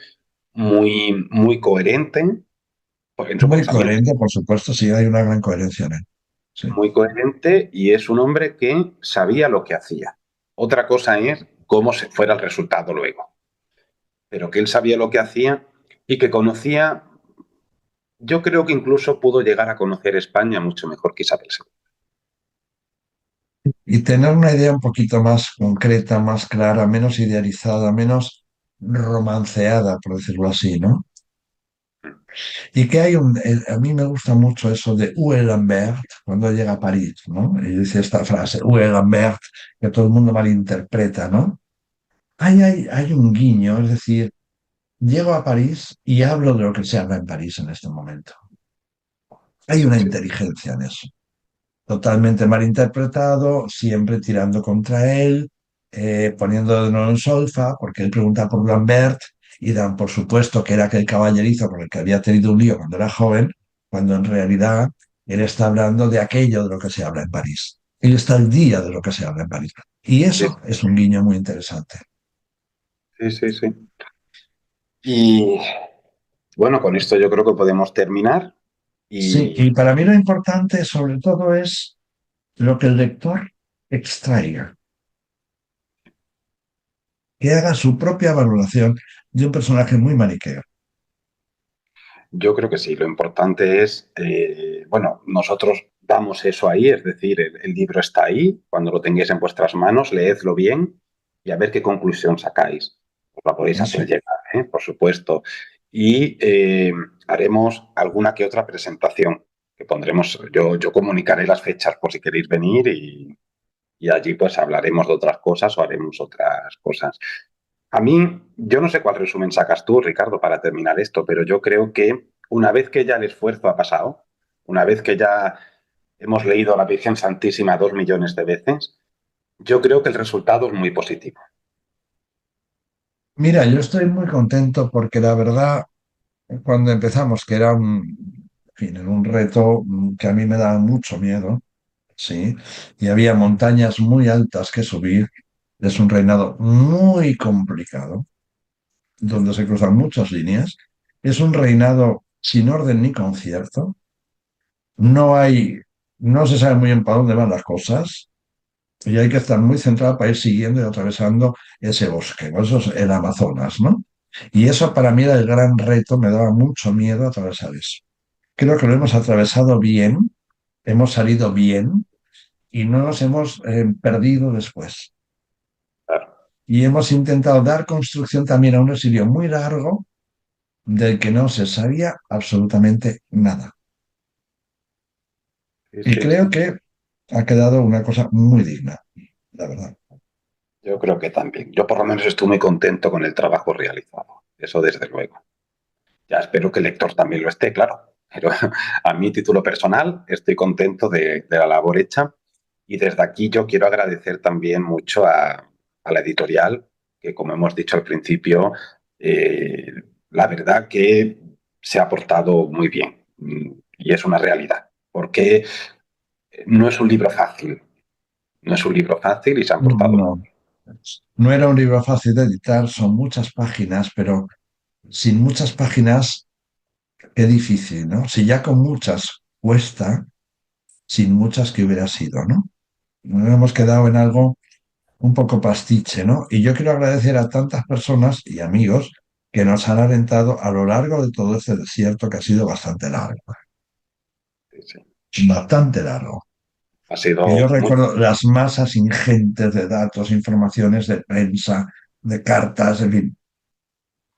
muy coherente en su Muy pensamiento, coherente, por supuesto, sí, hay una gran coherencia en él. Sí. muy coherente y es un hombre que sabía lo que hacía. Otra cosa es cómo se fuera el resultado luego, pero que él sabía lo que hacía y que conocía, yo creo que incluso pudo llegar a conocer España mucho mejor que Isabel II. Y tener una idea un poquito más concreta, más clara, menos idealizada, menos romanceada, por decirlo así, ¿no? Y que hay a mí me gusta mucho eso de Uwe Lambert cuando llega a París, ¿no? Y dice esta frase, Uwe Lambert, que todo el mundo malinterpreta, ¿no? Hay un guiño, es decir, llego a París y hablo de lo que se habla en París en este momento. Hay una Sí, inteligencia en eso. Totalmente malinterpretado, siempre tirando contra él, poniendo de nuevo en solfa, porque él pregunta por Lambert y dan por supuesto que era aquel caballerizo con el que había tenido un lío cuando era joven, cuando en realidad él está hablando de aquello de lo que se habla en París. Él está al día de lo que se habla en París. Y sí, eso es un guiño muy interesante. sí, sí, sí. Y bueno, con esto yo creo que podemos terminar Sí, y y para mí lo importante sobre todo es lo que el lector extraiga, que haga su propia valoración de un personaje muy maniqueo. yo creo que sí, lo importante es, bueno, nosotros damos eso ahí, es decir, el libro está ahí, cuando lo tengáis en vuestras manos, leedlo bien y a ver qué conclusión sacáis. Os la podéis Eso. hacer llegar, por supuesto. Y haremos alguna que otra presentación que pondremos, yo comunicaré las fechas por si queréis venir y allí pues hablaremos de otras cosas o haremos otras cosas. A mí, yo no sé cuál resumen sacas tú, Ricardo, para terminar esto, pero yo creo que una vez que ya el esfuerzo ha pasado, una vez que ya hemos leído a la Virgen Santísima 2 millones de veces, yo creo que el resultado es muy positivo. Mira, yo estoy muy contento porque la verdad, cuando empezamos, que era en fin, era un reto que a mí me daba mucho miedo, ¿sí? Y había montañas muy altas que subir, es un reinado muy complicado, donde se cruzan muchas líneas, es un reinado sin orden ni concierto, no hay, no se sabe muy bien para dónde van las cosas, y hay que estar muy centrado para ir siguiendo y atravesando ese bosque, ¿no? Eso es el Amazonas, ¿no? Y eso para mí era el gran reto, me daba mucho miedo atravesar eso. Creo que lo hemos atravesado bien, hemos salido bien y no nos hemos perdido después. Claro. Y hemos intentado dar construcción también a un exilio muy largo del que no se sabía absolutamente nada. Sí, Y sí, creo que ha quedado una cosa muy digna, la verdad. yo creo que también. Yo por lo menos estoy muy contento con el trabajo realizado, eso desde luego. Ya espero que el lector también lo esté, claro. Pero a mi título personal estoy contento de la labor hecha y desde aquí yo quiero agradecer también mucho a la editorial, que como hemos dicho al principio, eh, la verdad que se ha portado muy bien y es una realidad, porque no es un libro fácil, no es un libro fácil y se han portado muy No, no era un libro fácil de editar, son muchas páginas, pero sin muchas páginas, qué difícil, ¿no? Si ya con muchas cuesta, sin muchas que hubiera sido, ¿no? Nos hemos quedado en algo un poco pastiche, ¿no? Y yo quiero agradecer a tantas personas y amigos que nos han alentado a lo largo de todo este desierto que ha sido bastante largo, Sí, sí. bastante largo. Ha Que sido yo muy... recuerdo las masas ingentes de datos, informaciones de prensa, de cartas, en fin,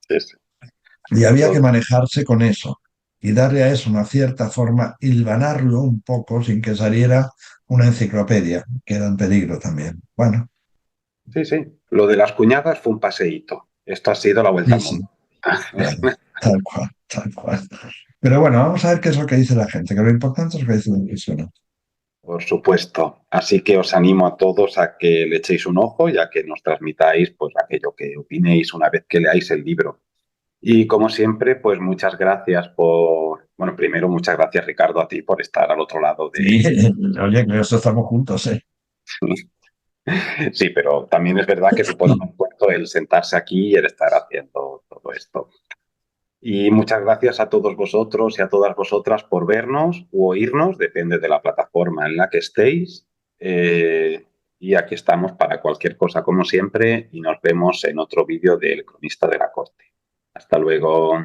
Sí, sí. y había que Lo- manejarse con eso y darle a eso una cierta forma, hilvanarlo un poco sin que saliera una enciclopedia, que era en peligro también. Bueno, sí, sí. Lo de las cuñadas fue un paseíto. Esto ha sido la vuelta sí, al sí, mundo. claro, tal cual, tal cual. Pero bueno, vamos a ver qué es lo que dice la gente, que lo importante es lo que dice la persona. Por supuesto. Así que os animo a todos a que le echéis un ojo y a que nos transmitáis pues aquello que opinéis una vez que leáis el libro. Y como siempre, pues muchas gracias por, bueno, primero muchas gracias Ricardo a ti por estar al otro lado Sí, de... oye, que eso estamos juntos, ¿eh? Sí, pero también es verdad que supone un esfuerzo el sentarse aquí y el estar haciendo todo esto. Y muchas gracias a todos vosotros y a todas vosotras por vernos u oírnos, depende de la plataforma en la que estéis. Y aquí estamos para cualquier cosa como siempre y nos vemos en otro vídeo del Cronista de la Corte. Hasta luego.